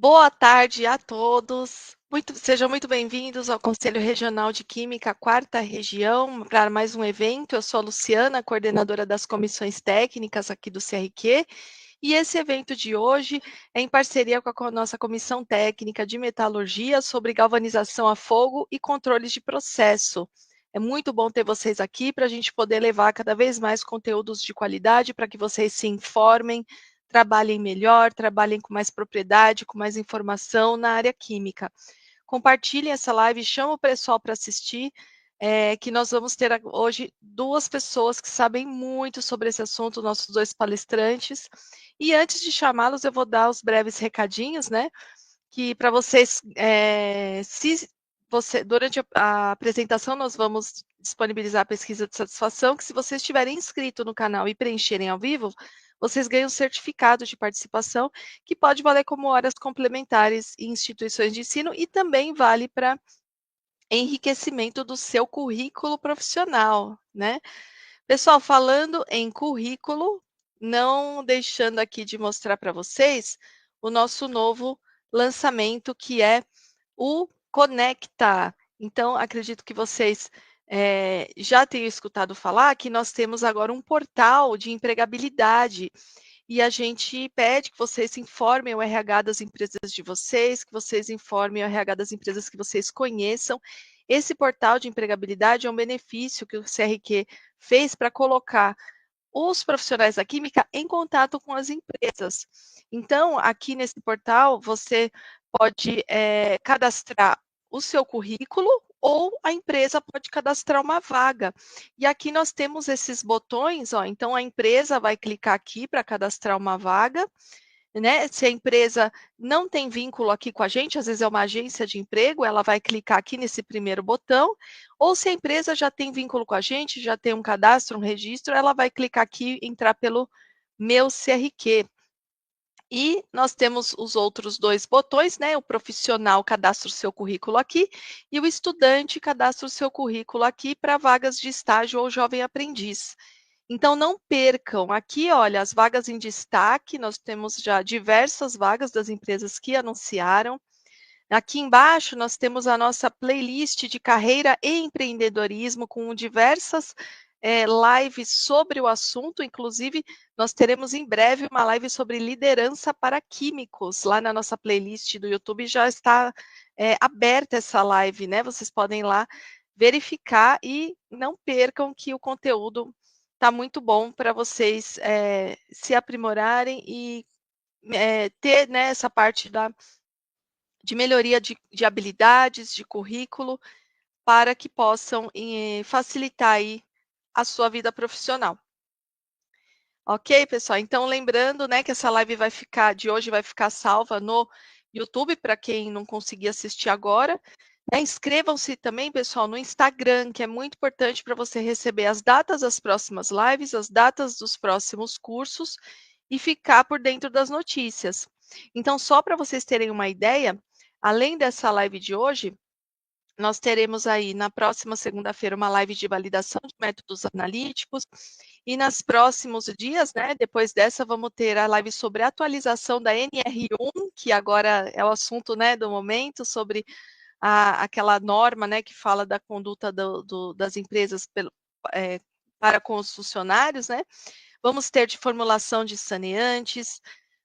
Boa tarde a todos. Sejam muito bem-vindos ao Conselho Regional de Química, quarta região, para mais um evento. Eu sou a Luciana, coordenadora das comissões técnicas aqui do CRQ, e esse evento de hoje é em parceria com a nossa comissão técnica de metalurgia sobre galvanização a fogo e controles de processo. É muito bom ter vocês aqui para a gente poder levar cada vez mais conteúdos de qualidade para que vocês se informem, trabalhem melhor, trabalhem com mais propriedade, com mais informação na área química. Compartilhem essa live, chama o pessoal para assistir, que nós vamos ter hoje duas pessoas que sabem muito sobre esse assunto, nossos dois palestrantes. E antes de chamá-los, eu vou dar os breves recadinhos, né? Que para vocês, durante a apresentação, nós vamos disponibilizar a pesquisa de satisfação, que se vocês estiverem inscritos no canal e preencherem ao vivo, vocês ganham um certificado de participação, que pode valer como horas complementares em instituições de ensino e também vale para enriquecimento do seu currículo profissional, né? Pessoal, falando em currículo, não deixando aqui de mostrar para vocês o nosso novo lançamento, que é o Conecta. Então, acredito que vocês já tenham escutado falar que nós temos agora um portal de empregabilidade e a gente pede que vocês informem o RH das empresas de vocês, que vocês informem o RH das empresas que vocês conheçam. Esse portal de empregabilidade é um benefício que o CRQ fez para colocar os profissionais da química em contato com as empresas. Então, aqui nesse portal, você pode cadastrar o seu currículo ou a empresa pode cadastrar uma vaga. E aqui nós temos esses botões, ó, então a empresa vai clicar aqui para cadastrar uma vaga, né? Se a empresa não tem vínculo aqui com a gente, às vezes é uma agência de emprego, ela vai clicar aqui nesse primeiro botão, ou se a empresa já tem vínculo com a gente, já tem um cadastro, um registro, ela vai clicar aqui e entrar pelo Meu CRQ. E nós temos os outros dois botões, né? O profissional cadastra o seu currículo aqui e o estudante cadastra o seu currículo aqui para vagas de estágio ou jovem aprendiz. Então, não percam. Aqui, olha, as vagas em destaque, nós temos já diversas vagas das empresas que anunciaram. Aqui embaixo, nós temos a nossa playlist de carreira e empreendedorismo, com diversas lives sobre o assunto. Inclusive, nós teremos em breve uma live sobre liderança para químicos. Lá na nossa playlist do YouTube já está aberta essa live, né? Vocês podem ir lá verificar e não percam que o conteúdo está muito bom para vocês se aprimorarem e ter, né, essa parte de melhoria de habilidades, de currículo, para que possam facilitar aí a sua vida profissional. Ok, pessoal? Então, lembrando, né, que essa live de hoje vai ficar salva no YouTube, para quem não conseguir assistir agora. Inscrevam-se também, pessoal, no Instagram, que é muito importante para você receber as datas das próximas lives, as datas dos próximos cursos e ficar por dentro das notícias. Então, só para vocês terem uma ideia, além dessa live de hoje, nós teremos aí na próxima segunda-feira uma live de validação de métodos analíticos e nos próximos dias, né, depois dessa, vamos ter a live sobre a atualização da NR1, que agora é o assunto, né, do momento, sobre aquela norma, né, que fala da conduta das empresas para com os funcionários, né? Vamos ter de formulação de saneantes,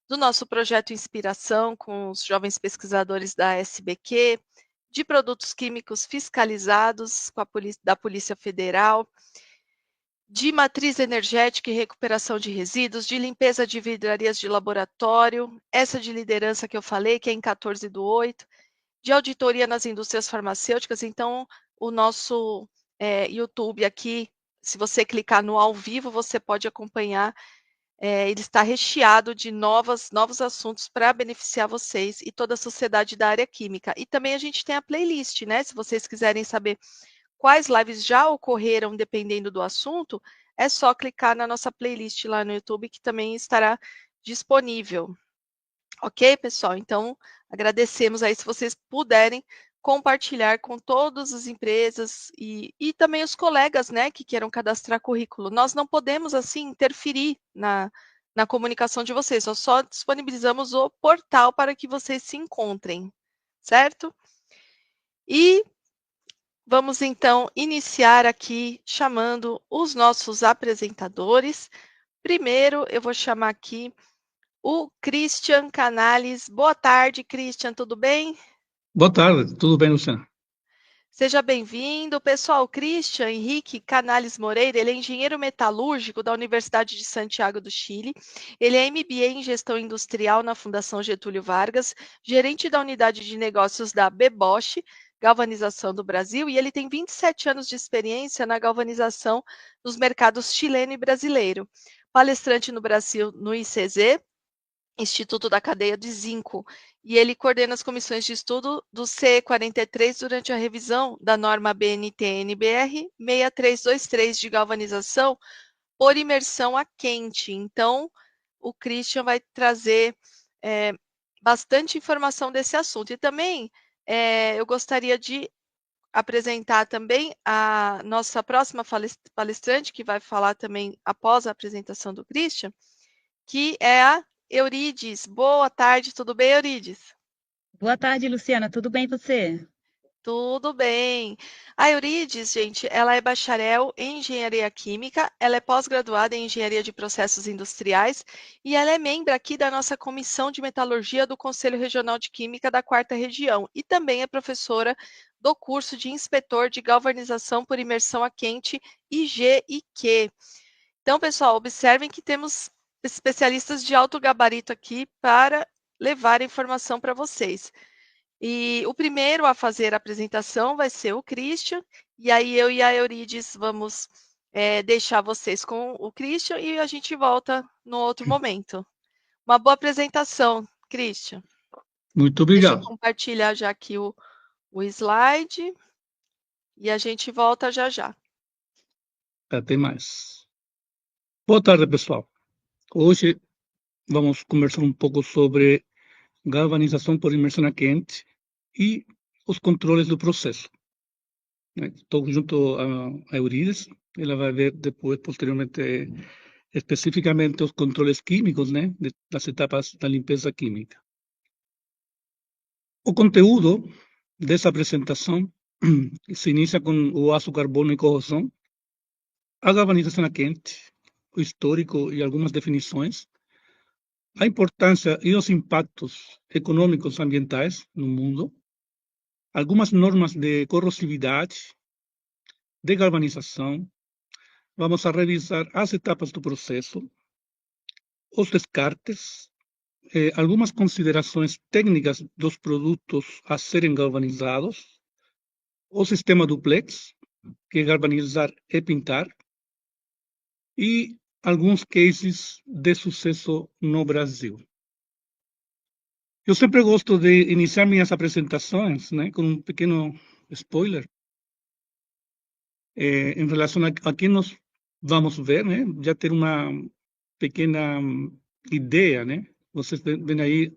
do nosso projeto Inspiração com os jovens pesquisadores da SBQ, de produtos químicos fiscalizados com da Polícia Federal, de matriz energética e recuperação de resíduos, de limpeza de vidrarias de laboratório, essa de liderança que eu falei, que é em 14/8, de auditoria nas indústrias farmacêuticas. Então, o nosso YouTube aqui, se você clicar no ao vivo, você pode acompanhar. Ele está recheado de novos assuntos para beneficiar vocês e toda a sociedade da área química. E também a gente tem a playlist, né? Se vocês quiserem saber quais lives já ocorreram, dependendo do assunto, é só clicar na nossa playlist lá no YouTube, que também estará disponível. Ok, pessoal? Então, agradecemos aí se vocês puderem compartilhar com todas as empresas e também os colegas, né, que queiram cadastrar currículo. Nós não podemos, assim, interferir na comunicação de vocês, nós só disponibilizamos o portal para que vocês se encontrem, certo? E vamos então iniciar aqui chamando os nossos apresentadores. Primeiro, eu vou chamar aqui o Christian Canales. Boa tarde, Christian, tudo bem? Boa tarde, tudo bem, Luciana? Seja bem-vindo. Pessoal, Christian Henrique Canales Moreira, ele é engenheiro metalúrgico da Universidade de Santiago do Chile. Ele é MBA em Gestão Industrial na Fundação Getúlio Vargas, gerente da unidade de negócios da Bebosch, Galvanização do Brasil, e ele tem 27 anos de experiência na galvanização dos mercados chileno e brasileiro. Palestrante no Brasil no ICZ, Instituto da Cadeia de Zinco, e ele coordena as comissões de estudo do C43 durante a revisão da norma BNT-NBR 6323 de galvanização por imersão a quente. Então, o Christian vai trazer bastante informação desse assunto. E também eu gostaria de apresentar também a nossa próxima palestrante, que vai falar também após a apresentação do Christian, que é a Eurides. Boa tarde, tudo bem, Eurides? Boa tarde, Luciana. Tudo bem você? Tudo bem. A Eurides, gente, ela é bacharel em engenharia química, ela é pós-graduada em engenharia de processos industriais e ela é membro aqui da nossa comissão de metalurgia do Conselho Regional de Química da Quarta Região e também é professora do curso de inspetor de galvanização por imersão a quente IG e Q. Então, pessoal, observem que temos especialistas de alto gabarito aqui para levar informação para vocês. E o primeiro a fazer a apresentação vai ser o Christian, e aí eu e a Eurides vamos deixar vocês com o Christian e a gente volta no outro momento. Uma boa apresentação, Christian. Muito Deixa eu obrigado. compartilhar já aqui o slide e a gente volta já já. Até mais. Boa tarde, pessoal. Hoje vamos conversar um pouco sobre galvanização por imersão a quente e os controles do processo. Estou junto a Eurides, ela vai ver depois, posteriormente, especificamente os controles químicos, das etapas da limpeza química. O conteúdo dessa apresentação se inicia com o aço carbono e corrosão, a galvanização a quente, o histórico e algumas definições, a importância e os impactos econômicos ambientais no mundo, algumas normas de corrosividade, de galvanização, vamos a revisar as etapas do processo, os descartes, algumas considerações técnicas dos produtos a serem galvanizados, o sistema duplex, que é galvanizar e pintar, e alguns cases de sucesso no Brasil. Eu sempre gosto de iniciar minhas apresentações, com um pequeno spoiler em relação a quem nós vamos ver, já ter uma pequena ideia, Vocês veem aí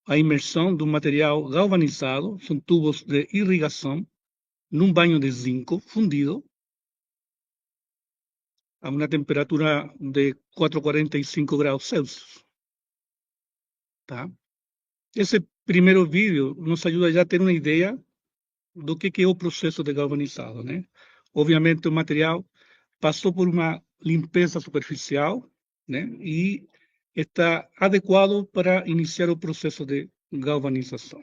a imersão do material galvanizado, são tubos de irrigação, num banho de zinco fundido, a uma temperatura de 445 graus Celsius. Tá? Esse primeiro vídeo nos ajuda já a ter uma ideia do que é o processo de galvanizado, Obviamente o material passou por uma limpeza superficial, e está adequado para iniciar o processo de galvanização.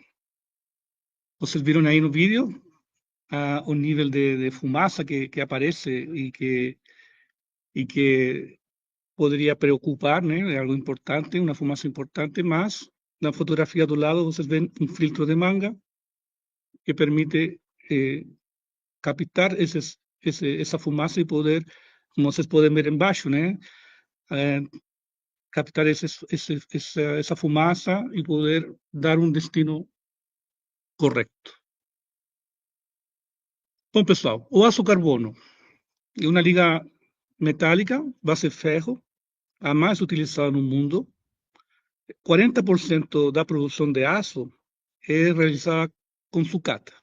Vocês viram aí no vídeo o nível de fumaça que aparece e que poderia preocupar, É algo importante, uma fumaça importante, mas na fotografia do lado vocês veem um filtro de manga que permite captar essa fumaça e poder, como vocês podem ver embaixo, captar essa fumaça e poder dar um destino correto. Bom, pessoal, o aço carbono é uma liga metálica, base ferro, a mais utilizada no mundo. 40% da produção de aço é realizada com sucata.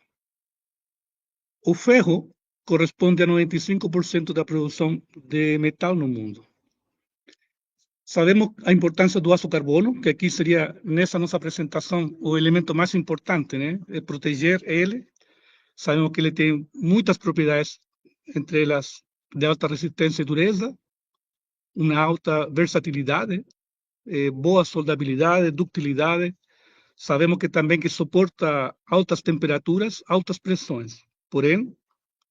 O ferro corresponde a 95% da produção de metal no mundo. Sabemos a importância do aço carbono, que aqui seria, nessa nossa apresentação, o elemento mais importante, né? É proteger ele. Sabemos que ele tem muitas propriedades, entre elas de alta resistência e dureza, uma alta versatilidade, boa soldabilidade, ductilidade. Sabemos que também que suporta altas temperaturas, altas pressões. Porém,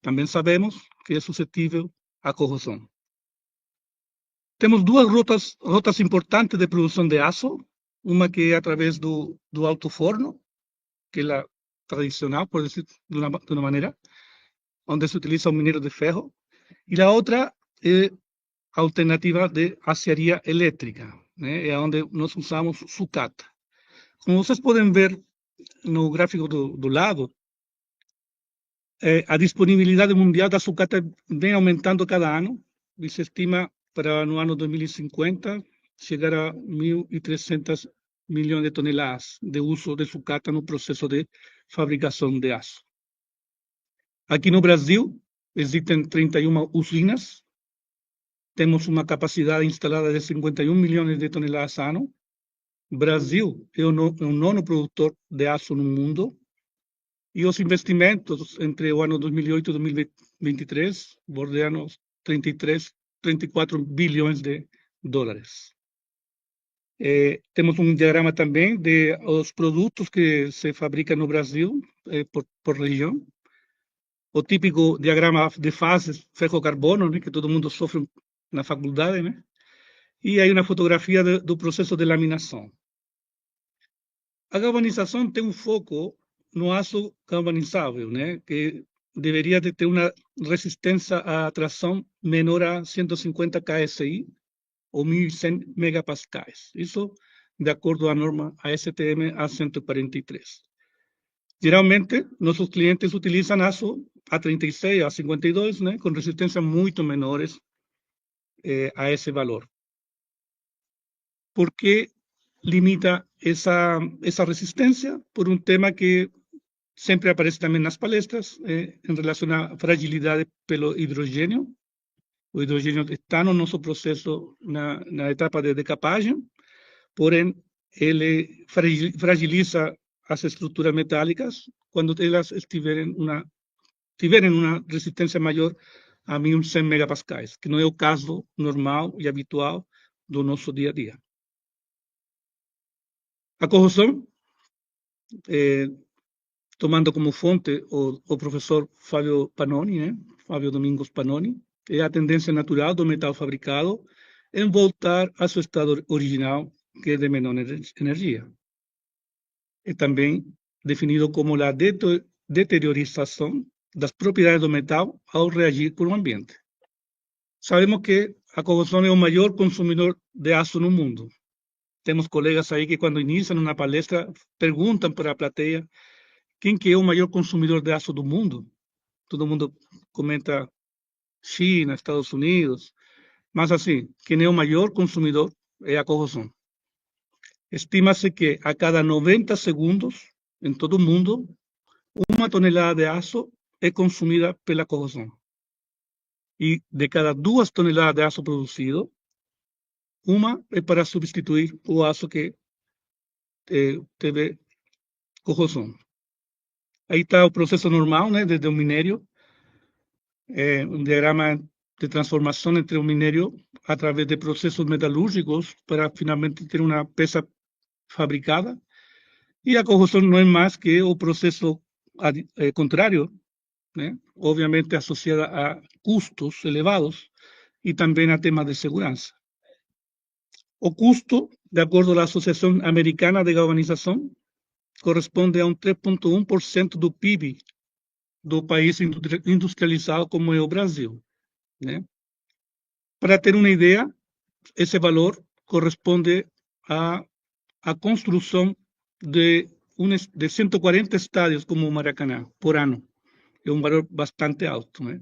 também sabemos que é suscetível à corrosão. Temos duas rotas importantes de produção de aço, uma que é através do alto forno, que é a tradicional, por dizer de uma maneira, onde se utiliza o minério de ferro, e a outra é a alternativa de aciaria elétrica, né? É onde nós usamos sucata. Como vocês podem ver no gráfico do lado, a disponibilidade mundial da sucata vem aumentando cada ano, e se estima para no ano 2050 chegar a 1.300 milhões de toneladas de uso de sucata no processo de fabricação de aço. Aqui no Brasil existem 31 usinas, temos uma capacidade instalada de 51 milhões de toneladas ano. Brasil é o nono produtor de aço no mundo, e os investimentos entre o ano 2008 e 2023 bordeam 34 bilhões de dólares. Temos um diagrama também de os produtos que se fabricam no Brasil por região. O típico diagrama de fases ferro-carbono, né, que todo mundo sofre na faculdade, né? E aí uma fotografia do processo de laminação. A galvanização tem um foco no aço galvanizável, né, que deveria de ter uma resistência à tração menor a 150 KSI ou 1.100 megapascais. Isso de acordo à norma ASTM A143. Geralmente, nossos clientes utilizam aço A36, A52, né, com resistências muito menores a esse valor. Por que limita essa resistência? Por um tema que sempre aparece também nas palestras, em relação à fragilidade pelo hidrogênio. O hidrogênio está no nosso processo, na etapa de decapagem, porém, ele fragiliza as estruturas metálicas quando elas tiverem uma resistência maior a 1.100 megapascais, que não é o caso normal e habitual do nosso dia a dia. A corrosão, tomando como fonte o professor Fábio Panoni, né? Fábio Domingos Panoni, é a tendência natural do metal fabricado em voltar a seu estado original, que é de menor energia. É também definido como a deteriorização das propriedades do metal ao reagir com o ambiente. Sabemos que a corrosão é o maior consumidor de aço no mundo. Temos colegas aí que, quando iniciam uma palestra, perguntam para a plateia quem que é o maior consumidor de aço do mundo. Todo mundo comenta China, Estados Unidos, mas assim, quem é o maior consumidor é a corrosão. Estima-se que a cada 90 segundos, em todo o mundo, 1 tonelada de aço é consumida pela corrosão. E de cada 2 toneladas de aço produzido, uma é para substituir o aço que teve corrosão. Aí está o processo normal, né, desde o minério, um diagrama de transformação entre o minério através de processos metalúrgicos para finalmente ter uma peça fabricada. E a corrosão não é mais que o processo contrário, né, obviamente associada a custos elevados e também a temas de segurança. O custo, de acordo à Associação Americana de Galvanização, corresponde a 3,1% do PIB do país industrializado como é o Brasil, né? Para ter uma ideia, esse valor corresponde à construção de 140 estádios como o Maracanã por ano. É um valor bastante alto, né?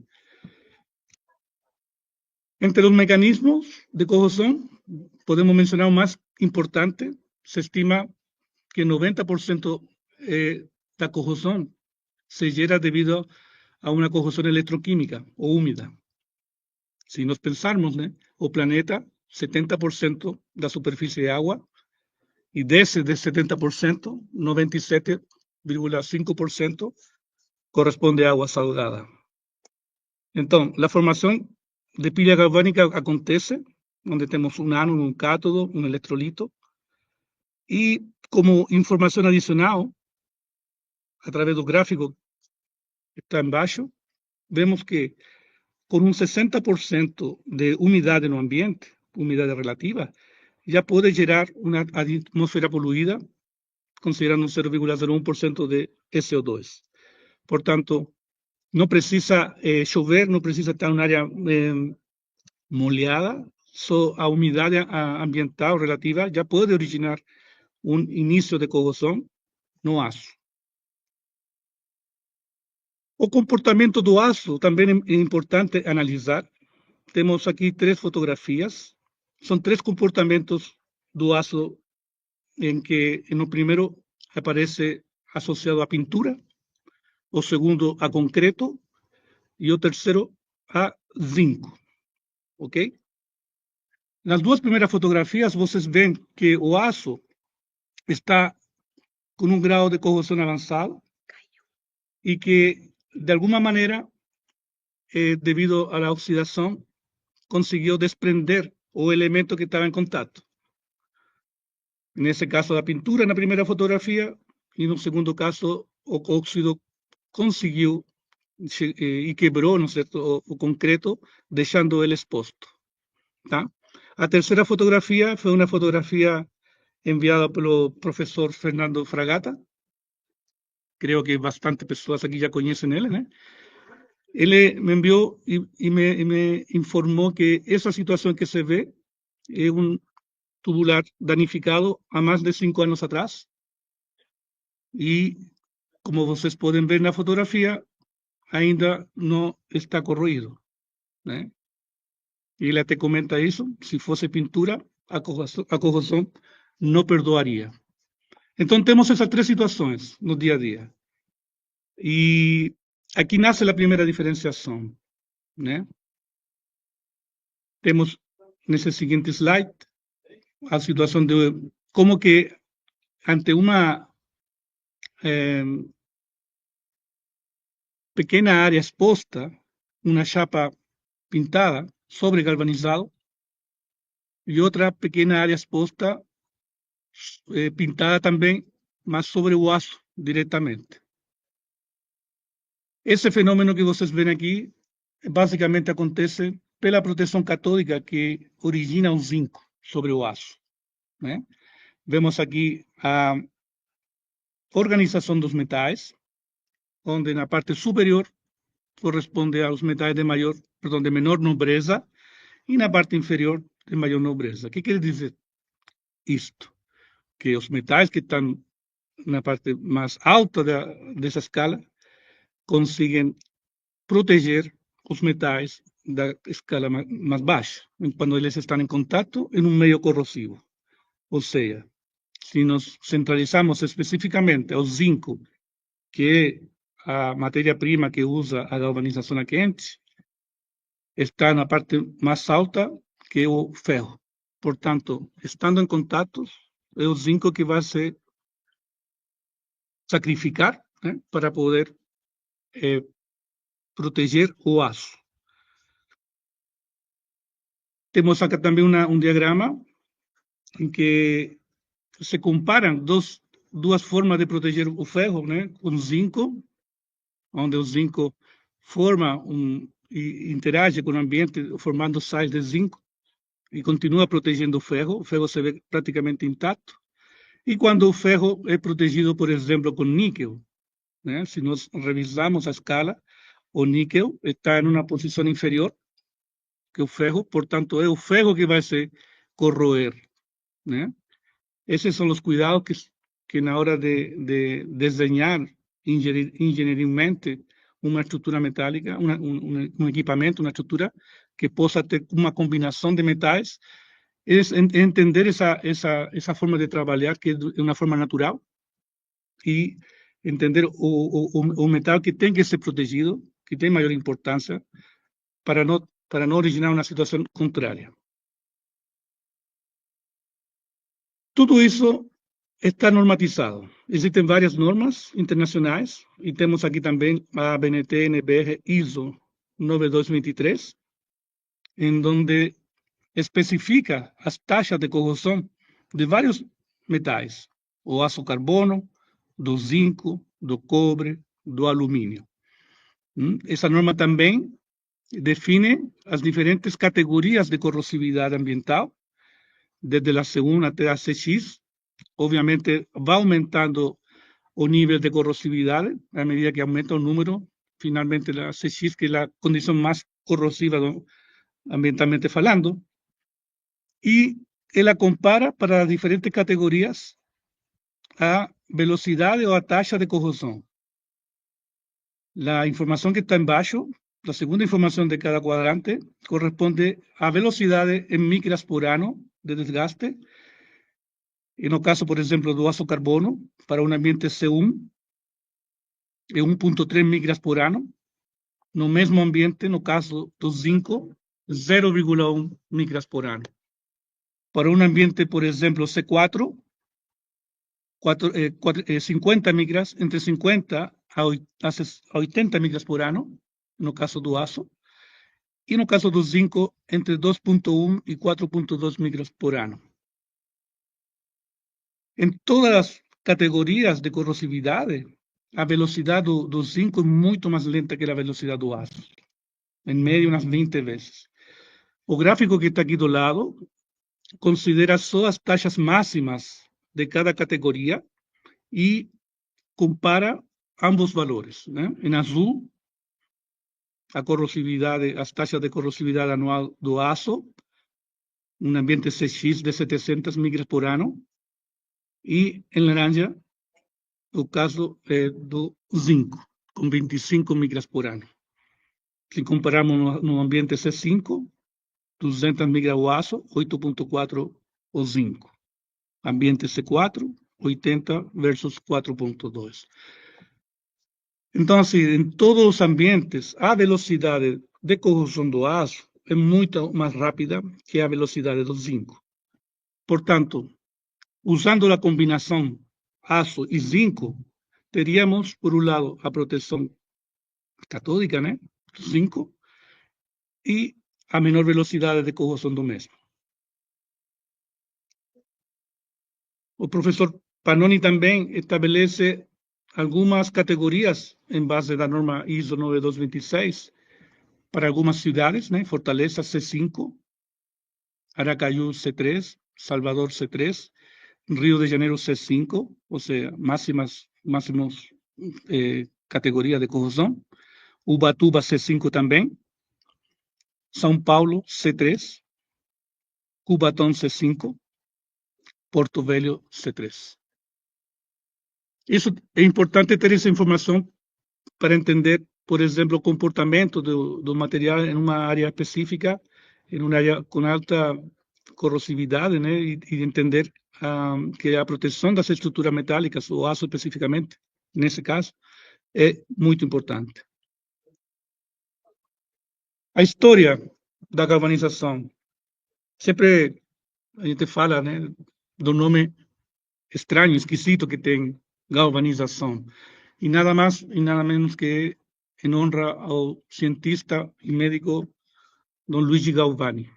Entre os mecanismos de corrosão, podemos mencionar o mais importante. Se estima que 90% da corrosão se gera devido a uma corrosão eletroquímica ou úmida. Se nós pensarmos, né, o planeta 70% da superfície de água, e desse 70%, 97,5% corresponde a água salgada. Então, a formação de pilha galvânica acontece onde temos um ánodo, um cátodo, um eletrolito, e como informação adicional, através do gráfico que está embaixo, vemos que com um 60% de umidade no ambiente, umidade relativa, já pode gerar uma atmosfera poluída, considerando 0,01% de SO2. Portanto, não precisa chover, não precisa estar uma área molhada, só a umidade ambiental relativa já pode originar um início de corrosão no aço. O comportamento do aço também é importante analisar. Temos aqui 3 fotografias. São 3 comportamentos do aço em que no primeiro aparece associado a pintura, o segundo a concreto e o terceiro a zinco. Ok? Nas 2 primeiras fotografias, vocês veem que o aço está com um grau de corrosão avançado e que, de alguma maneira, devido à oxidação, conseguiu desprender o elemento que estava em contato. Nesse caso da pintura, na primeira fotografia, e no segundo caso, o óxido conseguiu e quebrou, não é certo, o concreto, deixando ele exposto. Tá? A terceira fotografia foi uma fotografia enviada pelo professor Fernando Fragata. Creo que bastante pessoas aqui já conhecem ele, né? Ele me enviou e me informou que essa situação que se vê é um tubular danificado há mais de 5 anos atrás. E, como vocês podem ver na fotografia, ainda não está corroído, né? E ele até comenta isso: se fosse pintura, a corrosão não perdoaria. Então, temos essas 3 situações no dia a dia. E aqui nasce a primeira diferenciação, né? Temos nesse seguinte slide a situação de como que, ante uma pequena área exposta, uma chapa pintada sobre galvanizado e outra pequena área exposta pintada também, mas sobre o aço diretamente. Esse fenômeno que vocês veem aqui basicamente acontece pela proteção catódica que origina o zinco sobre o aço, né? Vemos aqui a organização dos metais, onde na parte superior corresponde aos metais de menor nobreza, e na parte inferior de maior nobreza. O que quer dizer isto? Que os metais que estão na parte mais alta dessa escala conseguem proteger os metais da escala mais baixa, quando eles estão em contato em um meio corrosivo. Ou seja, se nós centralizamos especificamente o zinco, que é a matéria-prima que usa a galvanização a quente, está na parte mais alta, que é o ferro. Portanto, estando em contato, é o zinco que vai se sacrificar, né, para poder proteger o aço. Temos aqui também um diagrama em que se comparam duas formas de proteger o ferro, né, com zinco, onde o zinco forma e interage com o ambiente formando sais de zinco e continua protegendo o ferro se vê praticamente intacto. E quando o ferro é protegido, por exemplo, com níquel, né, se nós revisamos a escala, o níquel está em uma posição inferior que o ferro, portanto, é o ferro que vai se corroer, né? Esses são os cuidados que na hora de desenhar engenhariamente uma estrutura metálica, um equipamento, uma estrutura que possa ter uma combinação de metais, é entender essa forma de trabalhar, que é uma forma natural, e entender o metal que tem que ser protegido, que tem maior importância, para não originar uma situação contrária. Tudo isso está normatizado. Existem várias normas internacionais e temos aqui também a ABNT NBR ISO 9223, em donde especifica as taxas de corrosão de vários metais, o aço carbono, do zinco, do cobre, do alumínio. Essa norma também define as diferentes categorias de corrosividade ambiental, desde a C1 até a CX. Obviamente, vai aumentando o nível de corrosividade à medida que aumenta o número, finalmente, a CX, que é a condição mais corrosiva ambientalmente falando, e ela compara para as diferentes categorias a velocidade ou a taxa de corrosão. A informação que está embaixo, a segunda informação de cada quadrante, corresponde à velocidade em micras por ano de desgaste. E no caso, por exemplo, do aço carbono, para um ambiente C1, é 1,3 micras por ano. No mesmo ambiente, no caso do zinco, 0,1 micras por ano. Para um ambiente, por exemplo, C4, 50 micras, entre 50 a 80 micras por ano, no caso do aço, e no caso do zinco, entre 2,1 e 4,2 micras por ano. Em todas as categorias de corrosividade, a velocidade do zinco é muito mais lenta que a velocidade do aço, em média umas 20 vezes. O gráfico que está aqui do lado considera só as taxas máximas de cada categoria e compara ambos valores, né? Em azul, a corrosividade, as taxas de corrosividade anual do aço, um ambiente CX de 700 micras por ano, e em laranja, o caso do zinco, com 25 micras por ano. Se compararmos no ambiente C5, 200 micras o aço, 8,4 o zinco. Ambiente C4, 80 versus 4,2. Então, assim, em todos os ambientes, a velocidade de corrosão do aço é muito mais rápida que a velocidade do zinco. Portanto, usando a combinação aço e zinco, teríamos, por um lado, a proteção catódica, né, do zinco, e a menor velocidade de corrosão do mesmo. O professor Pannoni também estabelece algumas categorias em base da norma ISO 9226 para algumas cidades, né? Fortaleza C5, Aracaju C3, Salvador C3, Rio de Janeiro C5, ou seja, máximos categorias de corrosão, Ubatuba C5 também, São Paulo C3, Cubatão C5, Porto Velho C3. Isso é importante ter essa informação para entender, por exemplo, o comportamento do material em uma área específica, em uma área com alta corrosividade, né, e entender que a proteção das estruturas metálicas, o aço especificamente, nesse caso, é muito importante. A história da galvanização. Sempre a gente fala, né, do nome estranho, esquisito que tem galvanização. E nada mais e nada menos que em honra ao cientista e médico Don Luigi Galvani.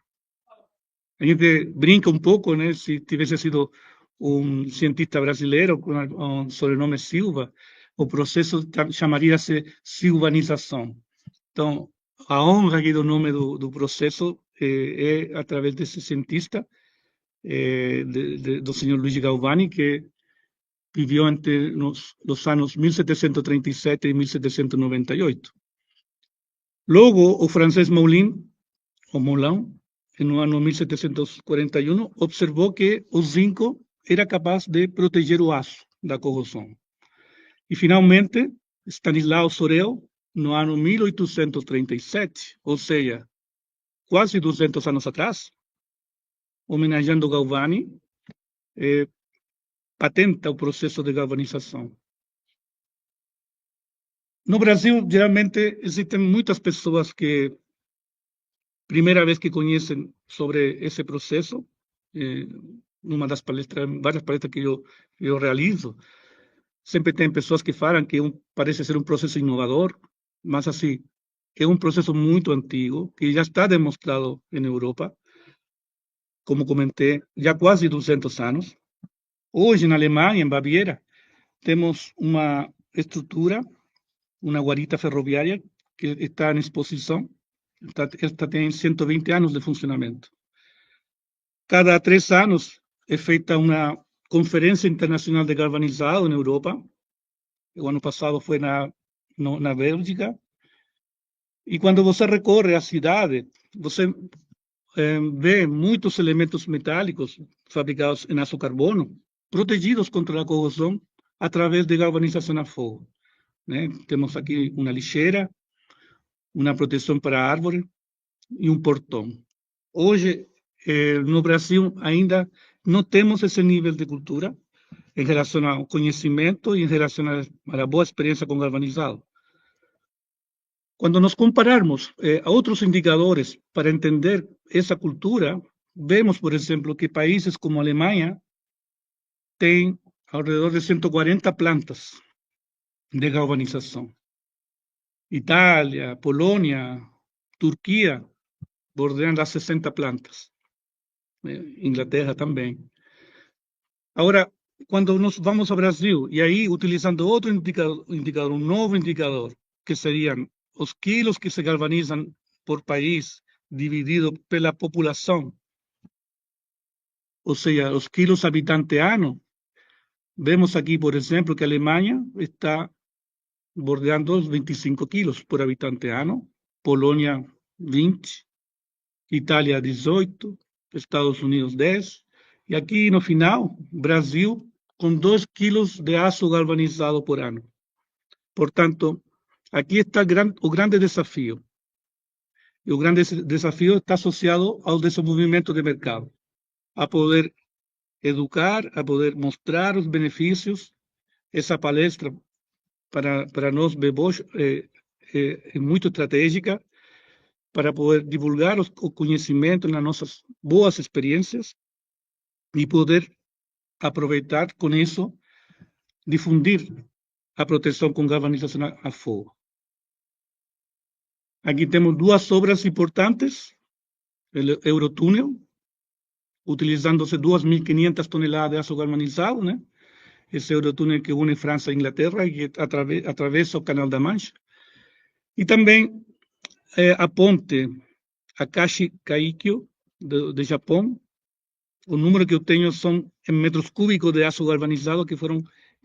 A gente brinca um pouco, né, se tivesse sido um cientista brasileiro com o sobrenome Silva, o processo chamaria-se silvanização. Então, a honra aqui do nome do processo é através desse cientista, do senhor Luigi Galvani, que viveu entre os anos 1737 e 1798. Logo, o francês Moulin, no ano 1741, observou que o zinco era capaz de proteger o aço da corrosão. E, finalmente, Stanislau Sorel, no ano 1837, ou seja, quase 200 anos atrás, homenageando Galvani, patenta o processo de galvanização. No Brasil, geralmente, existem muitas pessoas que, primeira vez que conhecem sobre esse processo, numa das palestras, várias palestras que eu realizo, sempre tem pessoas que falam que parece ser um processo inovador, mas assim, é um processo muito antigo, que já está demonstrado em Europa, como comentei, já há quase 200 anos. Hoje, na Alemanha, em Baviera, temos uma estrutura, uma guarita ferroviária, que está em exposição. Esta tem 120 anos de funcionamento. Cada 3 anos é feita uma conferência internacional de galvanizado na Europa. O ano passado foi na Bélgica. E quando você recorre à cidade, você vê muitos elementos metálicos fabricados em aço carbono, protegidos contra a corrosão através de galvanização a fogo. Né? Temos aqui uma lixeira, uma proteção para a árvore e um portão. Hoje, no Brasil, ainda não temos esse nível de cultura em relação ao conhecimento e em relação à boa experiência com galvanizado. Quando nos compararmos a outros indicadores para entender essa cultura, vemos, por exemplo, que países como a Alemanha têm ao redor de 140 plantas de galvanização. Itália, Polônia, Turquia, bordeando as 60 plantas. Inglaterra também. Agora, quando nós vamos ao Brasil, e aí utilizando outro indicador, um novo indicador, que seriam os quilos que se galvanizam por país, dividido pela população, ou seja, os quilos habitante ano, vemos aqui, por exemplo, que a Alemanha está bordeando os 25 quilos por habitante ano, Polônia 20, Itália 18, Estados Unidos 10, e aqui no final, Brasil com 2 quilos de aço galvanizado por ano. Portanto, aqui está o grande desafio. E o grande desafio está associado ao desenvolvimento de mercado, a poder educar, a poder mostrar os benefícios. Essa palestra, para nós, Bebosch, é muito estratégica para poder divulgar o conhecimento nas nossas boas experiências e poder aproveitar com isso, difundir a proteção com galvanização a fogo. Aqui temos 2 obras importantes, o Eurotúnel, utilizando-se 2.500 toneladas de aço galvanizado, né? Esse Eurotúnel que une França e Inglaterra e que atravessa o Canal da Mancha. E também a ponte Akashi Kaikyo, de Japão. O número que eu tenho são em metros cúbicos de aço galvanizado, que foram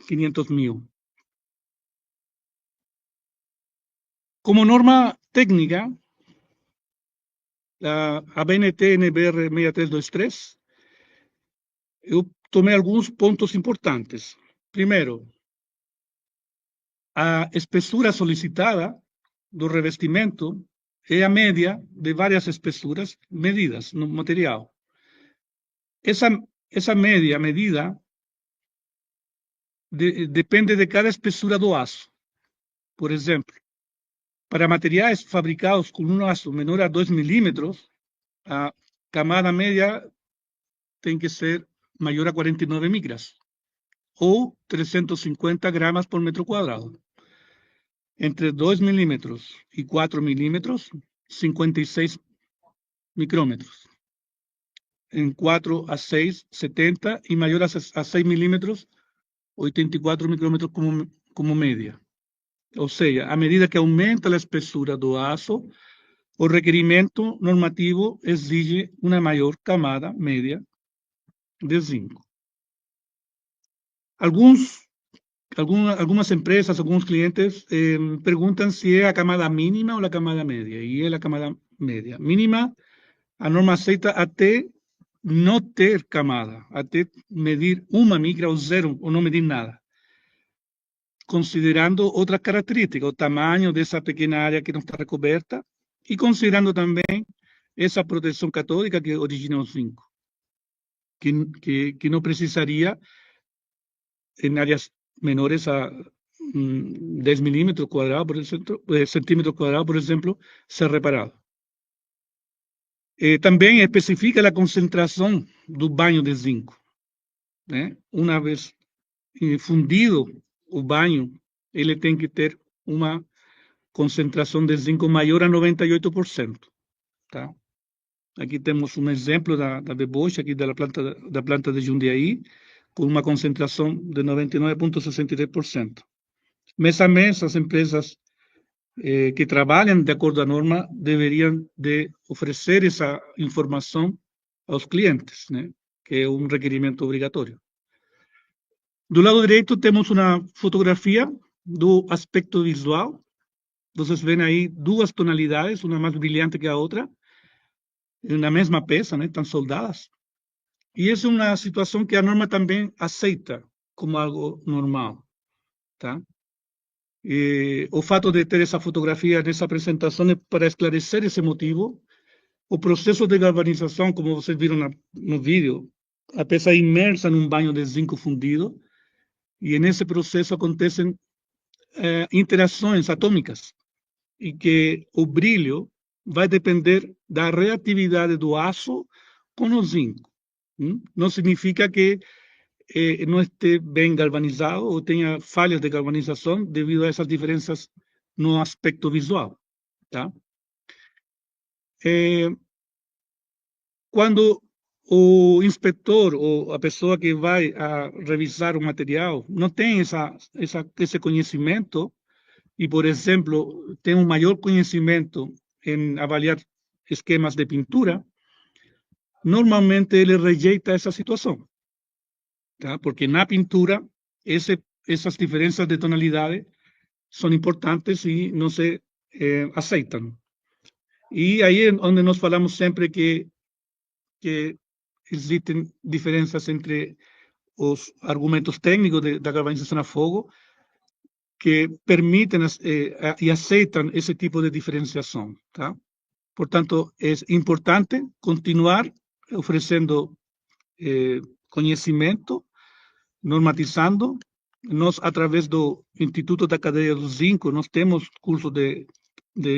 500.000. Como norma técnica, a BNT NBR 6323, eu tomei alguns pontos importantes. Primeiro, a espessura solicitada do revestimento é a média de várias espessuras medidas no material. Essa média medida depende de cada espessura do aço. Por exemplo, para materiais fabricados com um aço menor a 2 milímetros, a camada média tem que ser maior a 49 micras, ou 350 gramas por metro quadrado. Entre 2 milímetros e 4 milímetros, 56 micrômetros. Em 4 a 6, 70, e maior a 6 milímetros, 84 micrômetros como média. Ou seja, à medida que aumenta a espessura do aço, o requerimento normativo exige uma maior camada média de zinco. Algumas empresas, alguns clientes perguntam se é a camada mínima ou a camada média. E é a camada média. Mínima, a norma aceita até não ter camada, até medir 1 micra ou 0, ou não medir nada. Considerando outras características, o tamanho dessa pequena área que não está recoberta, e considerando também essa proteção catódica que origina o zinco, que não precisaria, em áreas menores a 10 milímetros quadrados, centímetros quadrados, por exemplo, ser reparado. Também especifica a concentração do banho de zinco. né? Uma vez fundido o banho, ele tem que ter uma concentração de zinco maior a 98%, tá? Aqui temos um exemplo da Beboche, aqui da planta de Jundiaí, com uma concentração de 99,63%. Mês a mês, as empresas que trabalham de acordo à norma deveriam de oferecer essa informação aos clientes, né? Que é um requerimento obrigatório. Do lado direito temos uma fotografia do aspecto visual. Vocês veem aí duas tonalidades, uma mais brilhante que a outra, na mesma peça, né? Estão soldadas. E essa é uma situação que a norma também aceita como algo normal, tá? E o fato de ter essa fotografia nessa apresentação é para esclarecer esse motivo. O processo de galvanização, como vocês viram no vídeo, a peça é imersa num banho de zinco fundido, e nesse processo acontecem interações atômicas, e que o brilho vai depender da reatividade do aço com o zinco. Não significa que não esteja bem galvanizado ou tenha falhas de galvanização devido a essas diferenças no aspecto visual, tá? Quando o inspetor ou a pessoa que vai revisar o material não tem esse conhecimento e, por exemplo, tem um maior conhecimento em avaliar esquemas de pintura, normalmente ele rejeita essa situação, tá? Porque na pintura essas diferenças de tonalidade são importantes e não se aceitam. E aí é onde nós falamos sempre que existem diferenças entre os argumentos técnicos da galvanização a fogo que permitem e aceitam esse tipo de diferenciação, tá? Portanto, é importante continuar oferecendo conhecimento, normatizando. Nós, através do Instituto da Cadeia do Zinco, nós temos curso de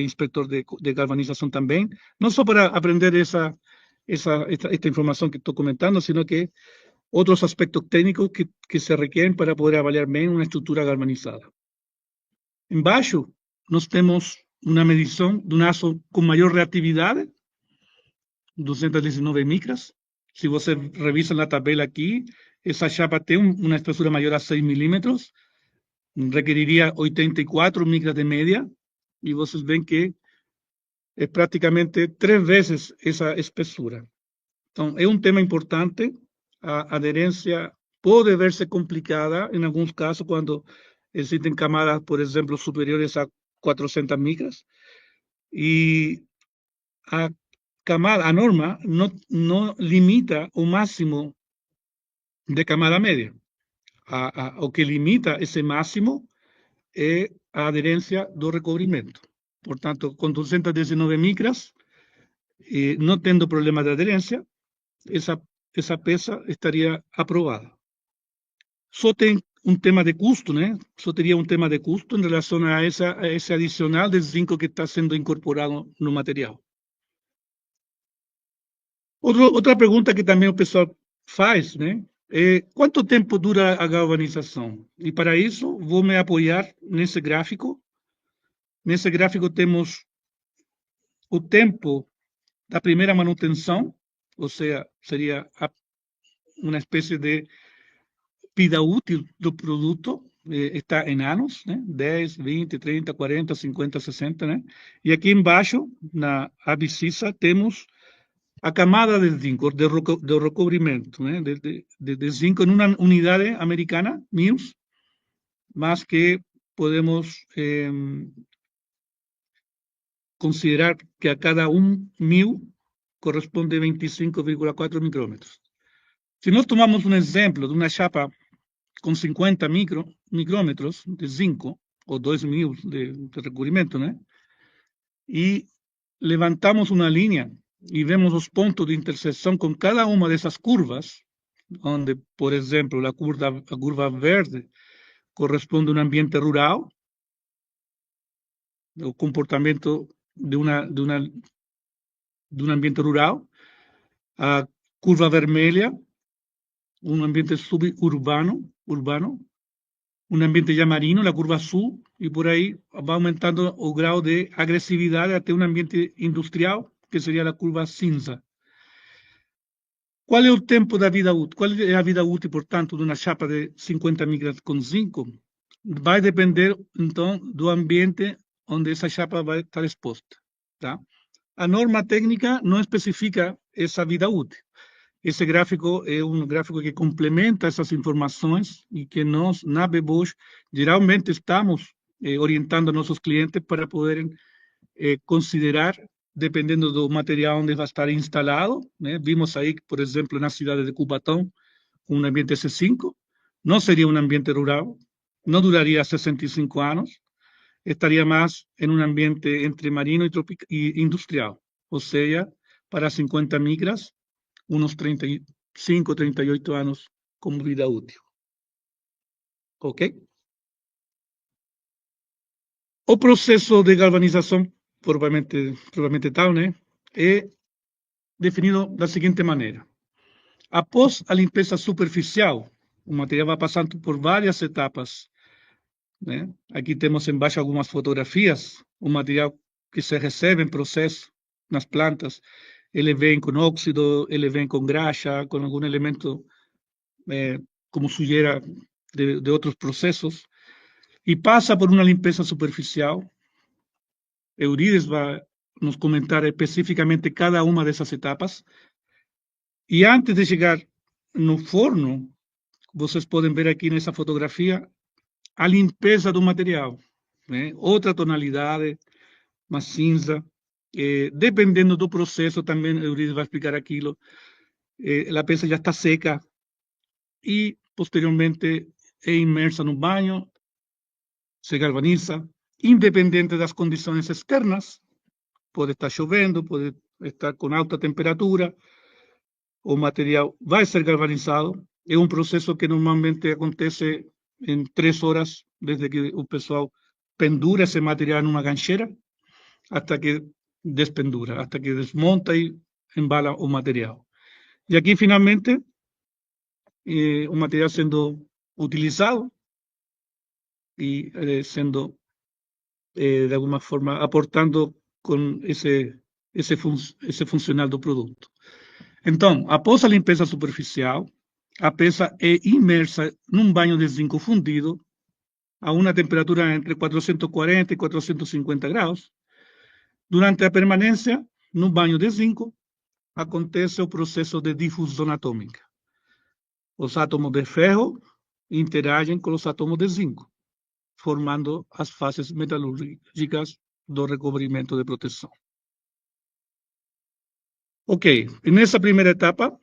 inspector de galvanização também, não só para aprender esta informação que estou comentando, sino que outros aspectos técnicos que se requerem para poder avaliar bem uma estrutura galvanizada. Embaixo, nós temos uma medição de um aço com maior reatividade, 219 micras. Se você revisa na tabela aqui, essa chapa tem uma espessura maior a 6 milímetros, requeriria 84 micras de média, e vocês veem que é praticamente 3 vezes essa espessura. Então, é um tema importante. A aderência pode ver-se complicada em alguns casos quando existem camadas, por exemplo, superiores a 400 micras, e a norma não limita o máximo de camada média. O que limita esse máximo é a aderência do recobrimento. Portanto, com 219 micras, não tendo problema de aderência, essa peça estaria aprovada. Só tem um tema de custo, né? Só teria um tema de custo em relação a esse adicional de zinco que está sendo incorporado no material. Outra pergunta que também o pessoal faz, né? É quanto tempo dura a galvanização? E para isso, vou me apoiar nesse gráfico. Nesse gráfico temos o tempo da primeira manutenção, ou seja, seria uma espécie de vida útil do produto, está em anos, né? 10, 20, 30, 40, 50, 60, né? E aqui embaixo, na abscissa, temos a camada de zinco, de recobrimento, né? De zinco em uma unidade americana, mils, mas que podemos considerar que a cada 1.000 corresponde 25,4 micrômetros. Se nós tomamos um exemplo de uma chapa com 50 micrômetros de zinco, ou 2.000 de recobrimento, né? E levantamos uma linha e vemos os pontos de interseção com cada uma dessas curvas, onde, por exemplo, a curva verde corresponde a um ambiente rural, o comportamento de um ambiente rural, a curva vermelha um ambiente suburbano, um ambiente já marino, a curva sul, e por aí vai aumentando o grau de agressividade até um ambiente industrial, que seria a curva cinza. Qual é o tempo da vida útil? Qual é a vida útil, portanto, de uma chapa de 50 micras com zinco? Vai depender, então, do ambiente onde essa chapa vai estar exposta. Tá? A norma técnica não especifica essa vida útil. Esse gráfico é um gráfico que complementa essas informações e que nós, na Bebosch, geralmente estamos orientando a nossos clientes para poderem considerar, dependendo do material onde vai estar instalado, né? Vimos aí, por exemplo, na cidade de Cubatão, um ambiente C5, não seria um ambiente rural, não duraria 65 anos, estaria mais em um ambiente entre marino e industrial, ou seja, para 50 micras, uns 35, 38 anos como vida útil. Ok? O processo de galvanização, provavelmente tal, né, é definido da seguinte maneira. Após a limpeza superficial, o material vai passando por várias etapas, né? Aqui temos embaixo algumas fotografias, o material que se recebe em processo nas plantas, ele vem com óxido, ele vem com graxa, com algum elemento como sujeira de outros processos, e passa por uma limpeza superficial. Eurides vai nos comentar especificamente cada uma dessas etapas. E antes de chegar no forno, vocês podem ver aqui nessa fotografia a limpeza do material, né? Outra tonalidade, mais cinza. Dependendo do processo, também Eurides vai explicar aquilo. A peça já está seca e, posteriormente, é imersa no banho, se galvaniza, independente das condições externas. Pode estar chovendo, pode estar com alta temperatura, o material vai ser galvanizado. É um processo que normalmente acontece em 3 horas, desde que o pessoal pendura esse material numa gancheira, até que despendura, até que desmonta e embala o material. E aqui, finalmente, o material sendo utilizado e sendo, de alguma forma, aportando com esse funcional do produto. Então, após a limpeza superficial, a peça é imersa num banho de zinco fundido a uma temperatura entre 440 e 450 graus. Durante a permanência no banho de zinco, acontece o processo de difusão atômica. Os átomos de ferro interagem com os átomos de zinco, formando as fases metalúrgicas do recobrimento de proteção. Ok, nessa primeira etapa,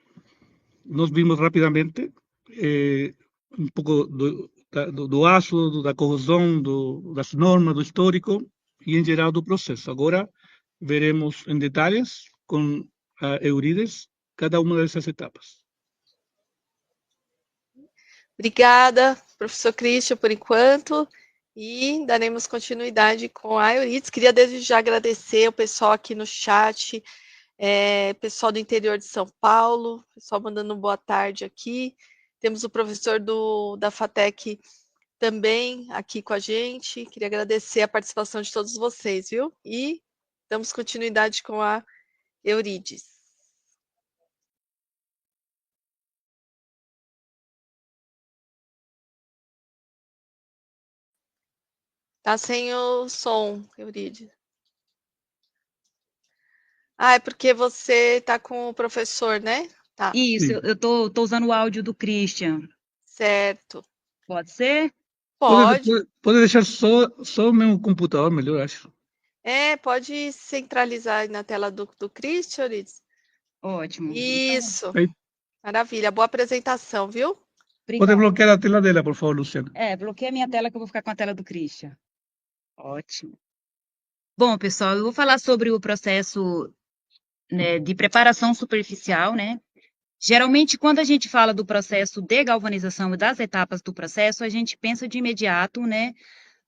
nós vimos rapidamente um pouco do aço, da corrosão, das normas, do histórico e, em geral, do processo. Agora, veremos em detalhes com a Eurides cada uma dessas etapas. Obrigada, professor Christian, por enquanto, e daremos continuidade com a Eurides. Queria desde já agradecer o pessoal aqui no chat, pessoal do interior de São Paulo, pessoal mandando boa tarde aqui. Temos o professor da FATEC também aqui com a gente. Queria agradecer a participação de todos vocês, viu? E damos continuidade com a Eurides. Tá sem o som, Eurides. É porque você tá com o professor, né? Tá. Isso, eu tô usando o áudio do Christian. Certo. Pode ser? Pode. Pode deixar só o meu computador, melhor, acho. Pode centralizar aí na tela do Christian, Eurides. Ótimo. Isso. Aí. Maravilha. Boa apresentação, viu? Pode bloquear a tela dela, por favor, Luciana. Bloqueia a minha tela que eu vou ficar com a tela do Christian. Ótimo. Bom, pessoal, eu vou falar sobre o processo, né, de preparação superficial, né? Geralmente, quando a gente fala do processo de galvanização e das etapas do processo, a gente pensa de imediato, né,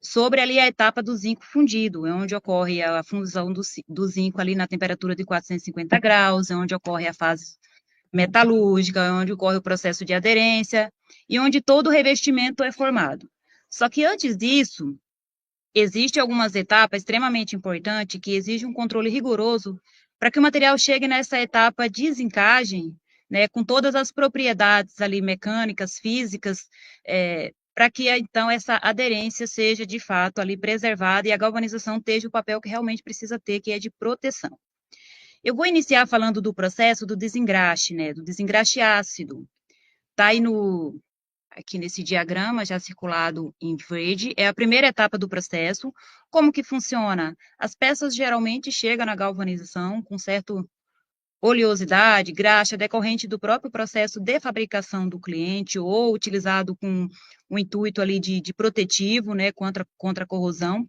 sobre ali a etapa do zinco fundido, é onde ocorre a fundição do zinco ali na temperatura de 450 graus, é onde ocorre a fase metalúrgica, onde ocorre o processo de aderência e onde todo o revestimento é formado. Só que antes disso, existem algumas etapas extremamente importantes que exigem um controle rigoroso para que o material chegue nessa etapa de desencagem, né, com todas as propriedades ali mecânicas, físicas, para que então essa aderência seja de fato ali preservada e a galvanização esteja o papel que realmente precisa ter, que é de proteção. Eu vou iniciar falando do processo do desengraxe, né, do desengraxe ácido. Está aí aqui nesse diagrama já circulado em verde, é a primeira etapa do processo. Como que funciona? As peças geralmente chegam na galvanização com certa oleosidade, graxa, decorrente do próprio processo de fabricação do cliente ou utilizado com o intuito ali de protetivo, né, contra a corrosão.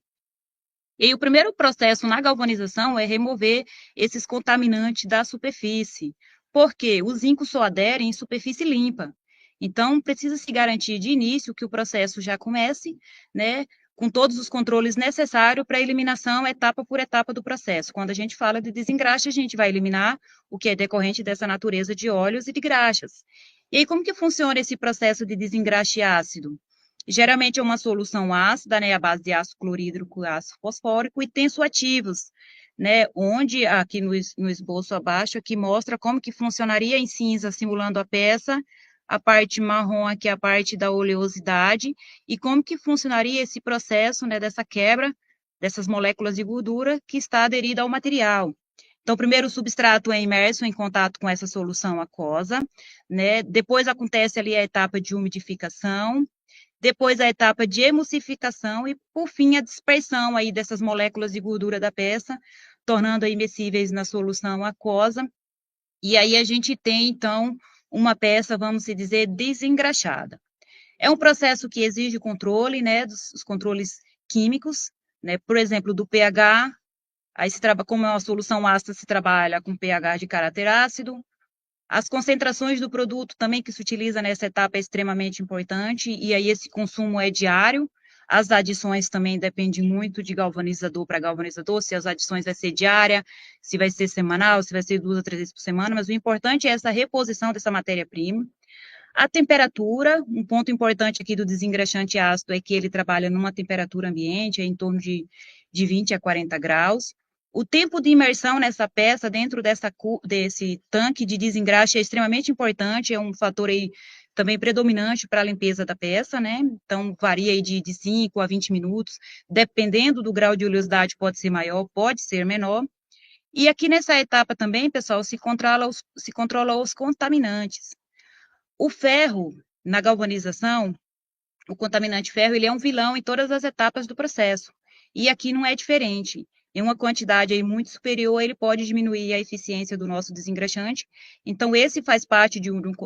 E aí, o primeiro processo na galvanização é remover esses contaminantes da superfície, porque o zinco só adere em superfície limpa. Então, precisa se garantir de início que o processo já comece, né, com todos os controles necessários para a eliminação etapa por etapa do processo. Quando a gente fala de desengraxe, a gente vai eliminar o que é decorrente dessa natureza de óleos e de graxas. E aí, como que funciona esse processo de desengraxe ácido? Geralmente é uma solução ácida, né, à base de ácido clorídrico e ácido fosfórico, e tensoativos, né, onde aqui no esboço abaixo, aqui mostra como que funcionaria em cinza, simulando a peça, a parte marrom aqui é a parte da oleosidade, e como que funcionaria esse processo, né, dessa quebra dessas moléculas de gordura que está aderida ao material. Então, primeiro o substrato é imerso em contato com essa solução aquosa, né, depois acontece ali a etapa de umidificação, depois a etapa de emulsificação e, por fim, a dispersão aí dessas moléculas de gordura da peça, tornando imescíveis na solução aquosa. E aí a gente tem, então, uma peça, vamos dizer, desengraxada. É um processo que exige controle, né, dos controles químicos, né, por exemplo, do pH, aí como é uma solução ácida, se trabalha com pH de caráter ácido. As concentrações do produto também que se utiliza nessa etapa é extremamente importante, e aí esse consumo é diário. As adições também dependem muito de galvanizador para galvanizador, se as adições vai ser diária, se vai ser semanal, se vai ser 2 a 3 vezes por semana, mas o importante é essa reposição dessa matéria-prima. A temperatura, um ponto importante aqui do desengraxante ácido é que ele trabalha numa temperatura ambiente, em torno de 20 a 40 graus. O tempo de imersão nessa peça, dentro desse tanque de desengraxe, é extremamente importante, é um fator aí também predominante para a limpeza da peça, né? Então, varia aí de 5 a 20 minutos, dependendo do grau de oleosidade, pode ser maior, pode ser menor. E aqui nessa etapa também, pessoal, se controla os contaminantes. O ferro, na galvanização, o contaminante ferro, ele é um vilão em todas as etapas do processo. E aqui não é diferente. Em uma quantidade aí muito superior, ele pode diminuir a eficiência do nosso desengraxante. Então, esse faz parte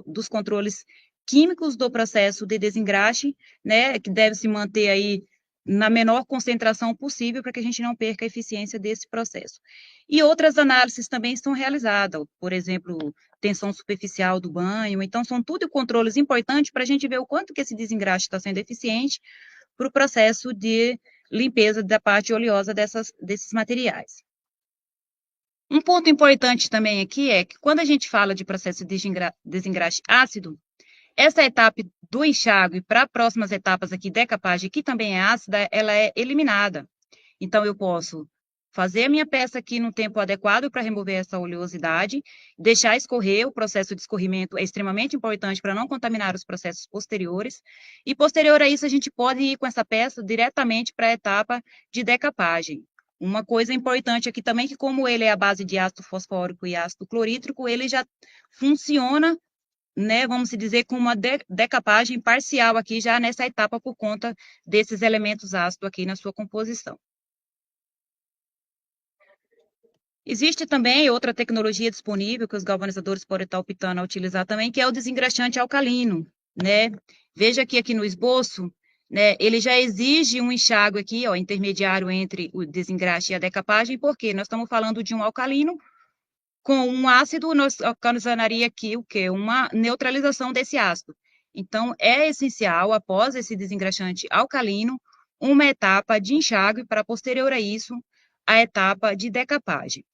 dos controles químicos do processo de desengraxe, né, que deve se manter aí na menor concentração possível para que a gente não perca a eficiência desse processo. E outras análises também são realizadas, por exemplo, tensão superficial do banho. Então, são tudo controles importantes para a gente ver o quanto que esse desengraxe está sendo eficiente para o processo de limpeza da parte oleosa desses materiais. Um ponto importante também aqui é que quando a gente fala de processo de desengraxe ácido, essa etapa do enxágue para próximas etapas aqui, decapagem, que também é ácida, ela é eliminada. Então, eu posso fazer a minha peça aqui no tempo adequado para remover essa oleosidade, deixar escorrer, o processo de escorrimento é extremamente importante para não contaminar os processos posteriores, e posterior a isso a gente pode ir com essa peça diretamente para a etapa de decapagem. Uma coisa importante aqui também, que como ele é a base de ácido fosfórico e ácido clorídrico, ele já funciona, né, vamos dizer, com uma decapagem parcial aqui já nessa etapa por conta desses elementos ácidos aqui na sua composição. Existe também outra tecnologia disponível que os galvanizadores podem estar optando a utilizar também, que é o desengraxante alcalino, né? Veja que aqui no esboço, né, ele já exige um enxágue aqui, ó, intermediário entre o desengraxe e a decapagem, porque nós estamos falando de um alcalino com um ácido, nós ocasionaria aqui o quê? Uma neutralização desse ácido. Então, é essencial, após esse desengraxante alcalino, uma etapa de enxágue para, posterior a isso, a etapa de decapagem.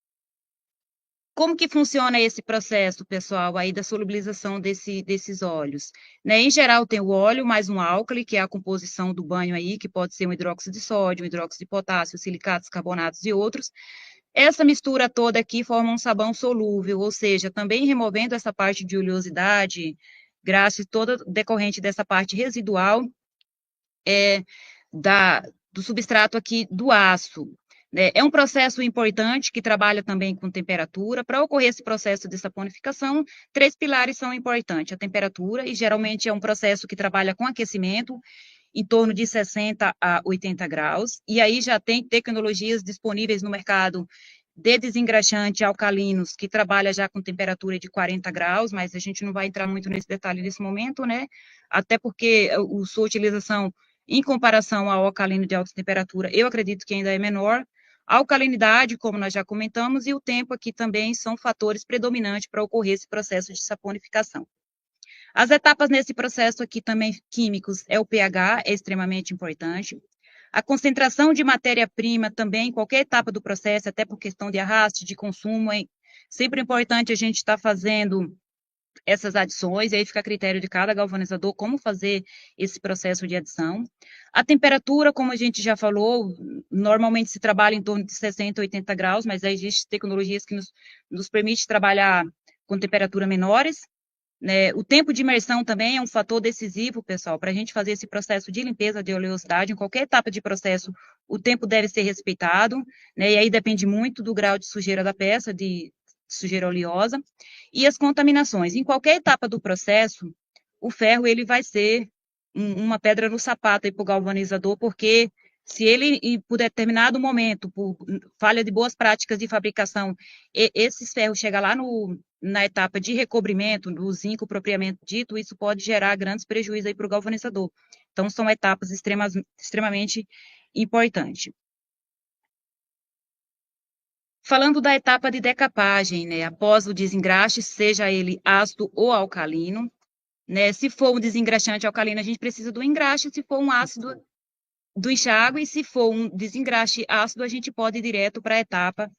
como que funciona esse processo, pessoal, aí da solubilização desses óleos? Né? Em geral, tem o óleo mais um álcali, que é a composição do banho aí, que pode ser um hidróxido de sódio, um hidróxido de potássio, silicatos, carbonatos e outros. Essa mistura toda aqui forma um sabão solúvel, ou seja, também removendo essa parte de oleosidade, graxa toda decorrente dessa parte residual do substrato aqui do aço. Né? É um processo importante que trabalha também com temperatura. Para ocorrer esse processo de saponificação, 3 pilares são importantes: a temperatura, e geralmente é um processo que trabalha com aquecimento, em torno de 60 a 80 graus, e aí já tem tecnologias disponíveis no mercado de desengraxante alcalinos, que trabalha já com temperatura de 40 graus, mas a gente não vai entrar muito nesse detalhe nesse momento, né? Até porque sua utilização, em comparação ao alcalino de alta temperatura, eu acredito que ainda é menor. A alcalinidade, como nós já comentamos, e o tempo aqui também são fatores predominantes para ocorrer esse processo de saponificação. As etapas nesse processo aqui também químicos, o pH é extremamente importante. A concentração de matéria-prima também, em qualquer etapa do processo, até por questão de arraste, de consumo, é sempre importante a gente estar fazendo essas adições, e aí fica a critério de cada galvanizador como fazer esse processo de adição. A temperatura, como a gente já falou, normalmente se trabalha em torno de 60 a 80 graus, mas aí existem tecnologias que nos permitem trabalhar com temperaturas menores. Né? O tempo de imersão também é um fator decisivo, pessoal, para a gente fazer esse processo de limpeza de oleosidade. Em qualquer etapa de processo, o tempo deve ser respeitado, né? E aí depende muito do grau de sujeira da peça, de sujeira oleosa. E as contaminações. Em qualquer etapa do processo, o ferro ele vai ser uma pedra no sapato para o galvanizador, porque se ele, por determinado momento, por falha de boas práticas de fabricação, esses ferros chegam lá na etapa de recobrimento, do zinco propriamente dito, isso pode gerar grandes prejuízos aí para o galvanizador. Então, são etapas extremamente importantes. Falando da etapa de decapagem, né, após o desengraxe, seja ele ácido ou alcalino, né, se for um desengraxante alcalino, a gente precisa do engraxe, se for um ácido, do enxágue, e se for um desengraxe ácido, a gente pode ir direto para a etapa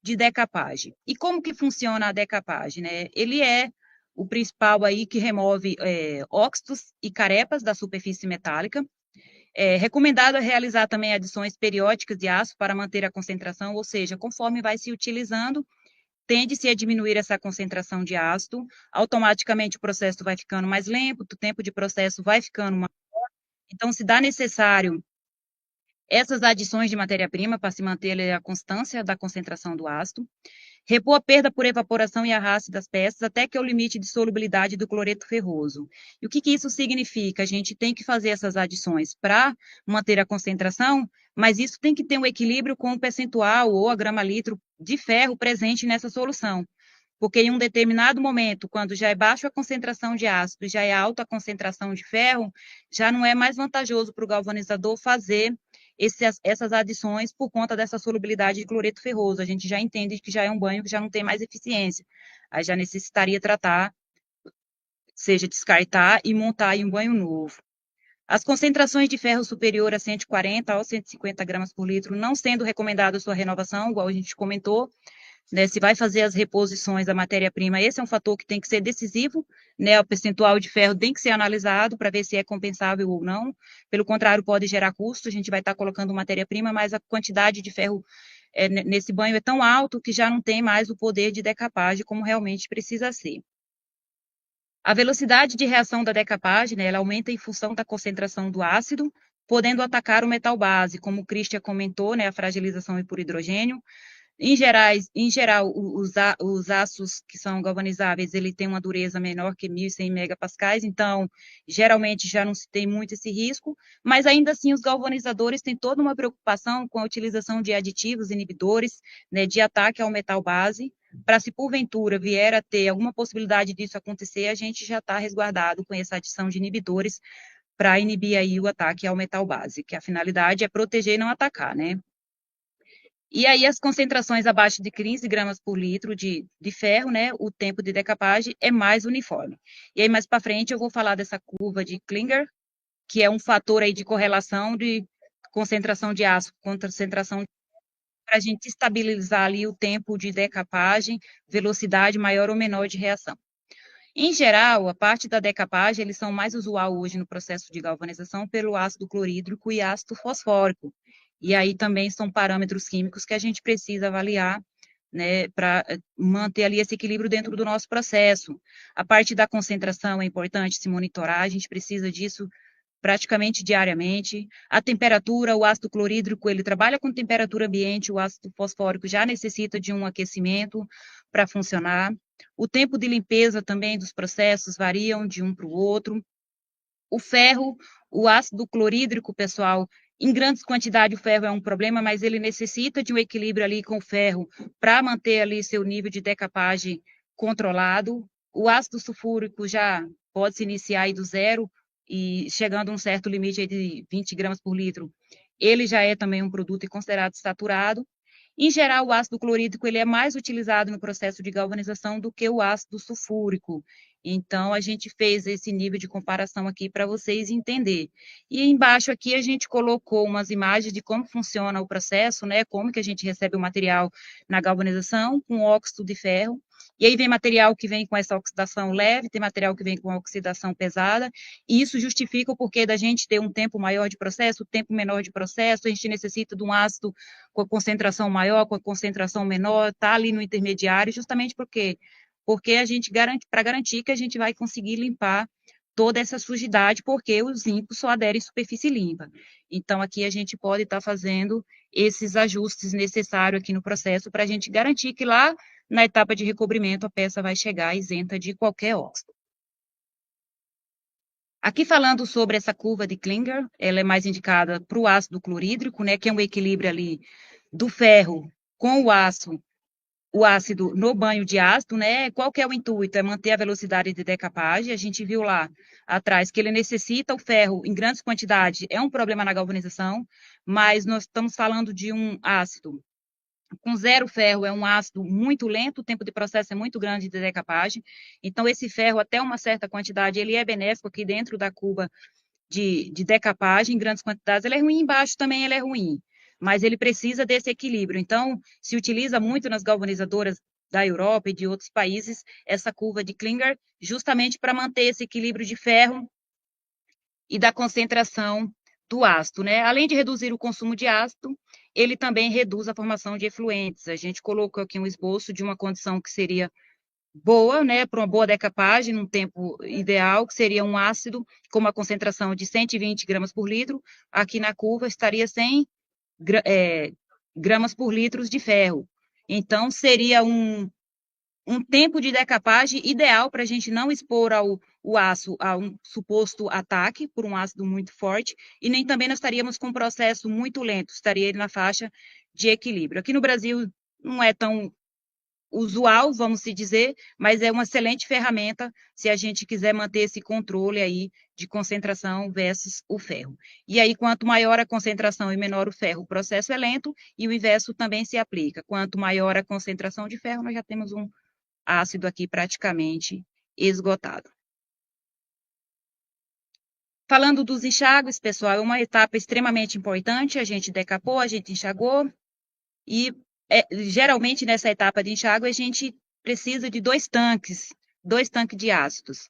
de decapagem. E como que funciona a decapagem, né? Ele é o principal aí que remove óxidos e carepas da superfície metálica. É recomendado realizar também adições periódicas de aço para manter a concentração, ou seja, conforme vai se utilizando, tende-se a diminuir essa concentração de ácido, automaticamente o processo vai ficando mais lento, o tempo de processo vai ficando maior. Então, se dá necessário essas adições de matéria-prima para se manter a constância da concentração do ácido, repor a perda por evaporação e arraste das peças até que é o limite de solubilidade do cloreto ferroso. E o que isso significa? A gente tem que fazer essas adições para manter a concentração, mas isso tem que ter um equilíbrio com o percentual ou a grama-litro de ferro presente nessa solução. Porque em um determinado momento, quando já é baixa a concentração de ácido e já é alta a concentração de ferro, já não é mais vantajoso para o galvanizador fazer essas adições por conta dessa solubilidade de cloreto ferroso. A gente já entende que já é um banho que já não tem mais eficiência. Aí já necessitaria tratar, seja descartar e montar aí um banho novo. As concentrações de ferro superior a 140 ou 150 gramas por litro, não sendo recomendada a sua renovação, igual a gente comentou, né, se vai fazer as reposições da matéria-prima, esse é um fator que tem que ser decisivo, né, o percentual de ferro tem que ser analisado para ver se é compensável ou não, pelo contrário, pode gerar custo, a gente vai estar colocando matéria-prima, mas a quantidade de ferro nesse banho é tão alto que já não tem mais o poder de decapagem como realmente precisa ser. A velocidade de reação da decapagem, né, ela aumenta em função da concentração do ácido, podendo atacar o metal base, como o Christian comentou, né, a fragilização por hidrogênio. Em geral, os aços que são galvanizáveis, ele tem uma dureza menor que 1.100 megapascais, então, geralmente já não se tem muito esse risco, mas ainda assim os galvanizadores têm toda uma preocupação com a utilização de aditivos inibidores, né, de ataque ao metal base, para se porventura vier a ter alguma possibilidade disso acontecer, a gente já está resguardado com essa adição de inibidores para inibir aí o ataque ao metal base, que a finalidade é proteger e não atacar, né? E aí, as concentrações abaixo de 15 gramas por litro de ferro, né, o tempo de decapagem é mais uniforme. E aí, mais para frente, eu vou falar dessa curva de Klinger, que é um fator aí de correlação de concentração de aço com concentração para a gente estabilizar ali o tempo de decapagem, velocidade maior ou menor de reação. Em geral, a parte da decapagem, eles são mais usual hoje no processo de galvanização pelo ácido clorídrico e ácido fosfórico. E aí também são parâmetros químicos que a gente precisa avaliar, né, para manter ali esse equilíbrio dentro do nosso processo. A parte da concentração é importante se monitorar, a gente precisa disso praticamente diariamente. A temperatura, o ácido clorídrico, ele trabalha com temperatura ambiente, o ácido fosfórico já necessita de um aquecimento para funcionar. O tempo de limpeza também dos processos variam de um para o outro. O ferro, o ácido clorídrico, pessoal, em grandes quantidades o ferro é um problema, mas ele necessita de um equilíbrio ali com o ferro para manter ali seu nível de decapagem controlado. O ácido sulfúrico já pode se iniciar aí do zero e chegando a um certo limite aí de 20 gramas por litro. Ele já é também um produto considerado saturado. Em geral, o ácido clorídrico ele é mais utilizado no processo de galvanização do que o ácido sulfúrico. Então, a gente fez esse nível de comparação aqui para vocês entenderem. E embaixo aqui a gente colocou umas imagens de como funciona o processo, né? Como que a gente recebe o material na galvanização com óxido de ferro. E aí vem material que vem com essa oxidação leve, tem material que vem com oxidação pesada, e isso justifica o porquê da gente ter um tempo maior de processo, tempo menor de processo, a gente necessita de um ácido com a concentração maior, com a concentração menor, tá ali no intermediário, justamente porque a gente garante, para garantir que a gente vai conseguir limpar toda essa sujidade, porque os limpos só aderem em superfície limpa. Então, aqui a gente pode estar fazendo esses ajustes necessários aqui no processo para a gente garantir que lá na etapa de recobrimento a peça vai chegar isenta de qualquer óxido. Aqui falando sobre essa curva de Klinger, ela é mais indicada para o ácido clorídrico, né, que é um equilíbrio ali do ferro com o ácido no banho de ácido, né? Qual que é o intuito? É manter a velocidade de decapagem. A gente viu lá atrás que ele necessita o ferro em grandes quantidades, é um problema na galvanização, mas nós estamos falando de um ácido com zero ferro, é um ácido muito lento, o tempo de processo é muito grande de decapagem, então esse ferro, até uma certa quantidade, ele é benéfico aqui dentro da cuba de decapagem, em grandes quantidades, ele é ruim, embaixo também ele é ruim, mas ele precisa desse equilíbrio, então se utiliza muito nas galvanizadoras da Europa e de outros países, essa curva de Klinger, justamente para manter esse equilíbrio de ferro e da concentração do ácido, né? Além de reduzir o consumo de ácido, ele também reduz a formação de efluentes. A gente colocou aqui um esboço de uma condição que seria boa, né, para uma boa decapagem, num tempo ideal, que seria um ácido com uma concentração de 120 gramas por litro, aqui na curva estaria 100 gramas por litro de ferro. Então, seria um tempo de decapagem ideal para a gente não expor o aço a um suposto ataque por um ácido muito forte, e nem também nós estaríamos com um processo muito lento, estaria ele na faixa de equilíbrio. Aqui no Brasil não é tão usual, vamos se dizer, mas é uma excelente ferramenta se a gente quiser manter esse controle aí de concentração versus o ferro. E aí, quanto maior a concentração e menor o ferro, o processo é lento, e o inverso também se aplica. Quanto maior a concentração de ferro, nós já temos um ácido aqui praticamente esgotado. Falando dos enxágues, pessoal, é uma etapa extremamente importante, a gente decapou, a gente enxagou, e geralmente nessa etapa de enxágue a gente precisa de dois tanques de ácidos.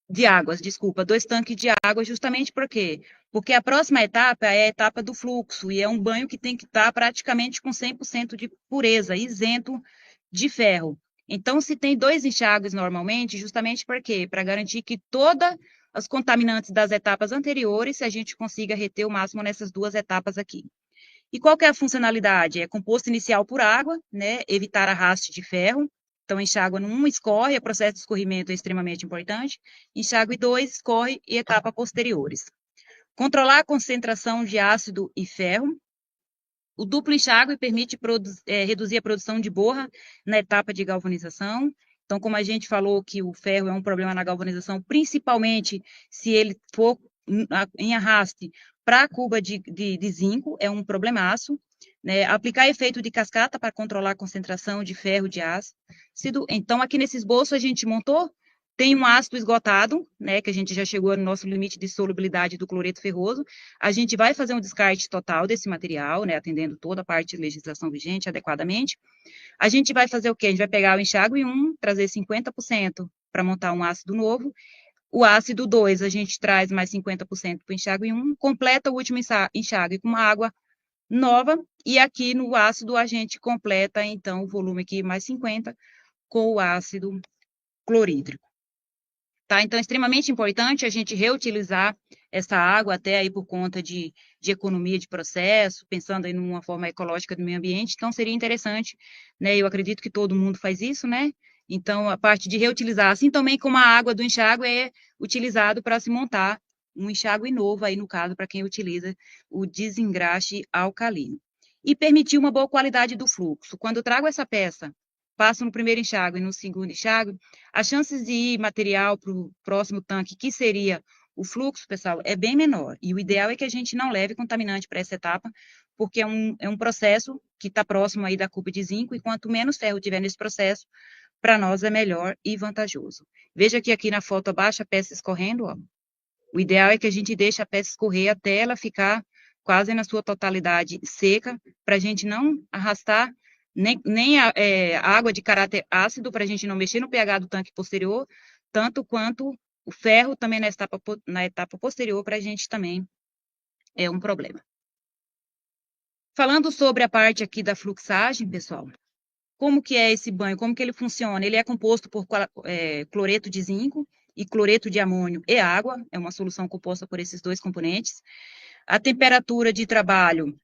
De águas, desculpa, 2 tanques de água, justamente por quê? Porque a próxima etapa é a etapa do fluxo, e é um banho que tem que estar praticamente com 100% de pureza, isento de ferro. Então, se tem 2 enxágues normalmente, justamente por quê? Para garantir que todas as contaminantes das etapas anteriores, a gente consiga reter o máximo nessas 2 etapas aqui. E qual que é a funcionalidade? É composto inicial por água, né? Evitar arraste de ferro. Então, enxágua 1, escorre, o processo de escorrimento é extremamente importante. Enxágue 2, escorre e etapa posteriores. Controlar a concentração de ácido e ferro. O duplo enxágue permite reduzir a produção de borra na etapa de galvanização. Então, como a gente falou que o ferro é um problema na galvanização, principalmente se ele for em arraste para a cuba de zinco, é um problemaço. Né? Aplicar efeito de cascata para controlar a concentração de ferro de ácido. Então, aqui nesse esboço, a gente montou Tem um ácido esgotado, né, que a gente já chegou no nosso limite de solubilidade do cloreto ferroso. A gente vai fazer um descarte total desse material, né, atendendo toda a parte de legislação vigente adequadamente. A gente vai fazer o quê? A gente vai pegar o enxágue 1, trazer 50% para montar um ácido novo. O ácido 2, a gente traz mais 50% para o enxágue 1, completa o último enxágue com uma água nova, e aqui no ácido a gente completa, então, o volume aqui mais 50 com o ácido clorídrico. Tá? Então, é extremamente importante a gente reutilizar essa água, até aí por conta de economia de processo, pensando aí numa forma ecológica do meio ambiente. Então, seria interessante, né? Eu acredito que todo mundo faz isso, né? Então, a parte de reutilizar, assim também como a água do enxágue é utilizado para se montar um enxágue novo, aí no caso, para quem utiliza o desengraxe alcalino. E permitir uma boa qualidade do fluxo. Quando eu trago essa peça, passo no primeiro enxágue e no segundo enxágue, as chances de ir material para o próximo tanque, que seria o fluxo, pessoal, é bem menor. E o ideal é que a gente não leve contaminante para essa etapa, porque é um processo que está próximo aí da cuba de zinco, e quanto menos ferro tiver nesse processo, para nós é melhor e vantajoso. Veja que aqui na foto abaixo a peça escorrendo, ó. O ideal é que a gente deixe a peça escorrer até ela ficar quase na sua totalidade seca, para a gente não arrastar nem água de caráter ácido, para a gente não mexer no pH do tanque posterior, tanto quanto o ferro também na etapa posterior, para a gente também é um problema. Falando sobre a parte aqui da fluxagem, pessoal, como que é esse banho, como que ele funciona? Ele é composto por cloreto de zinco e cloreto de amônio e água, é uma solução composta por esses dois componentes. A temperatura de trabalho,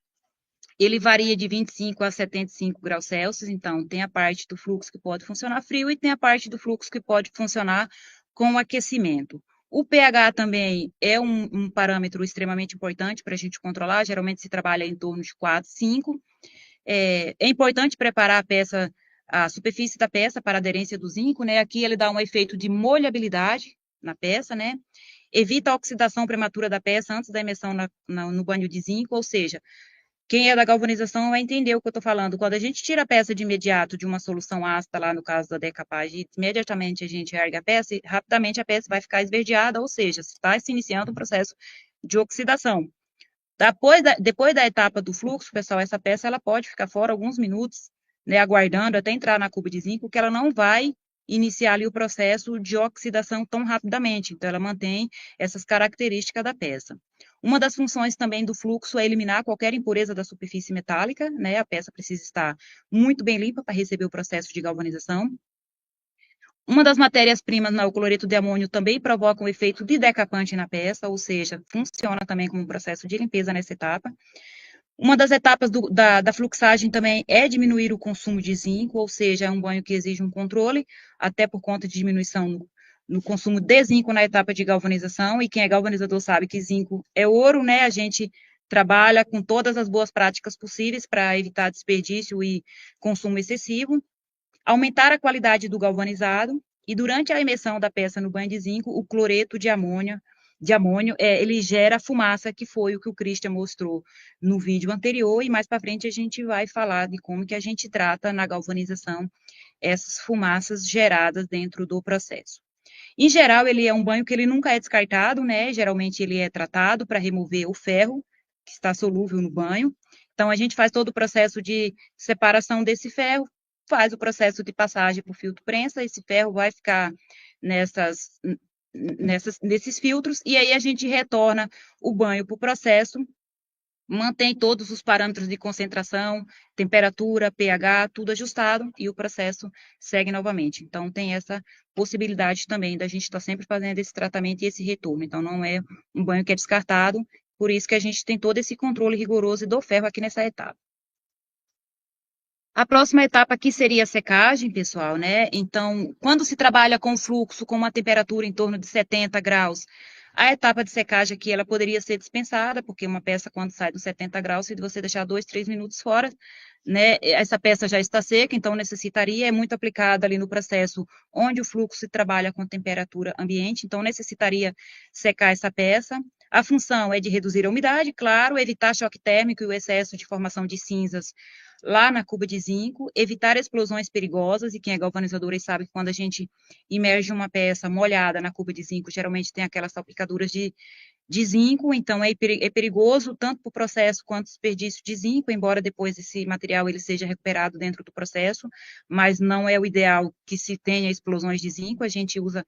ele varia de 25 a 75 graus Celsius, então tem a parte do fluxo que pode funcionar frio e tem a parte do fluxo que pode funcionar com aquecimento. O pH também é um parâmetro extremamente importante para a gente controlar, geralmente se trabalha em torno de 4, 5. É importante preparar a superfície da peça para a aderência do zinco, né? Aqui ele dá um efeito de molhabilidade na peça, né? Evita a oxidação prematura da peça antes da imersão no banho de zinco, ou seja, quem é da galvanização vai entender o que eu estou falando. Quando a gente tira a peça de imediato de uma solução ácida, lá no caso da decapagem, imediatamente a gente ergue a peça e rapidamente a peça vai ficar esverdeada, ou seja, está se iniciando um processo de oxidação. Depois da etapa do fluxo, pessoal, essa peça ela pode ficar fora alguns minutos, né, aguardando até entrar na cuba de zinco, que ela não vai iniciar ali o processo de oxidação tão rapidamente. Então, ela mantém essas características da peça. Uma das funções também do fluxo é eliminar qualquer impureza da superfície metálica, né? A peça precisa estar muito bem limpa para receber o processo de galvanização. Uma das matérias-primas, o cloreto de amônio, também provoca um efeito de decapante na peça, ou seja, funciona também como um processo de limpeza nessa etapa. Uma das etapas da fluxagem também é diminuir o consumo de zinco, ou seja, é um banho que exige um controle, até por conta de diminuição no consumo de zinco na etapa de galvanização, e quem é galvanizador sabe que zinco é ouro, né? A gente trabalha com todas as boas práticas possíveis para evitar desperdício e consumo excessivo. Aumentar a qualidade do galvanizado, e durante a imersão da peça no banho de zinco, o cloreto de amônio, ele gera fumaça, que foi o que o Christian mostrou no vídeo anterior, e mais para frente a gente vai falar de como que a gente trata na galvanização essas fumaças geradas dentro do processo. Em geral, ele é um banho que ele nunca é descartado, né? Geralmente ele é tratado para remover o ferro que está solúvel no banho. Então, a gente faz todo o processo de separação desse ferro, faz o processo de passagem para o filtro prensa, esse ferro vai ficar nesses filtros, e aí a gente retorna o banho para o processo, mantém todos os parâmetros de concentração, temperatura, pH, tudo ajustado, e o processo segue novamente. Então, tem essa possibilidade também da gente estar sempre fazendo esse tratamento e esse retorno. Então, não é um banho que é descartado, por isso que a gente tem todo esse controle rigoroso do ferro aqui nessa etapa. A próxima etapa aqui seria a secagem, pessoal, né? Então, quando se trabalha com fluxo, com uma temperatura em torno de 70 graus, a etapa de secagem aqui, ela poderia ser dispensada, porque uma peça, quando sai dos 70 graus, se você deixar 2, 3 minutos fora, né? Essa peça já está seca, então necessitaria, é muito aplicada ali no processo onde o fluxo se trabalha com temperatura ambiente, então necessitaria secar essa peça. A função é de reduzir a umidade, claro, evitar choque térmico e o excesso de formação de cinzas lá na cuba de zinco, evitar explosões perigosas, e quem é galvanizador aí sabe que quando a gente imerge uma peça molhada na cuba de zinco, geralmente tem aquelas salpicaduras de zinco, então é perigoso tanto para o processo quanto desperdício de zinco, embora depois esse material ele seja recuperado dentro do processo, mas não é o ideal que se tenha explosões de zinco. A gente usa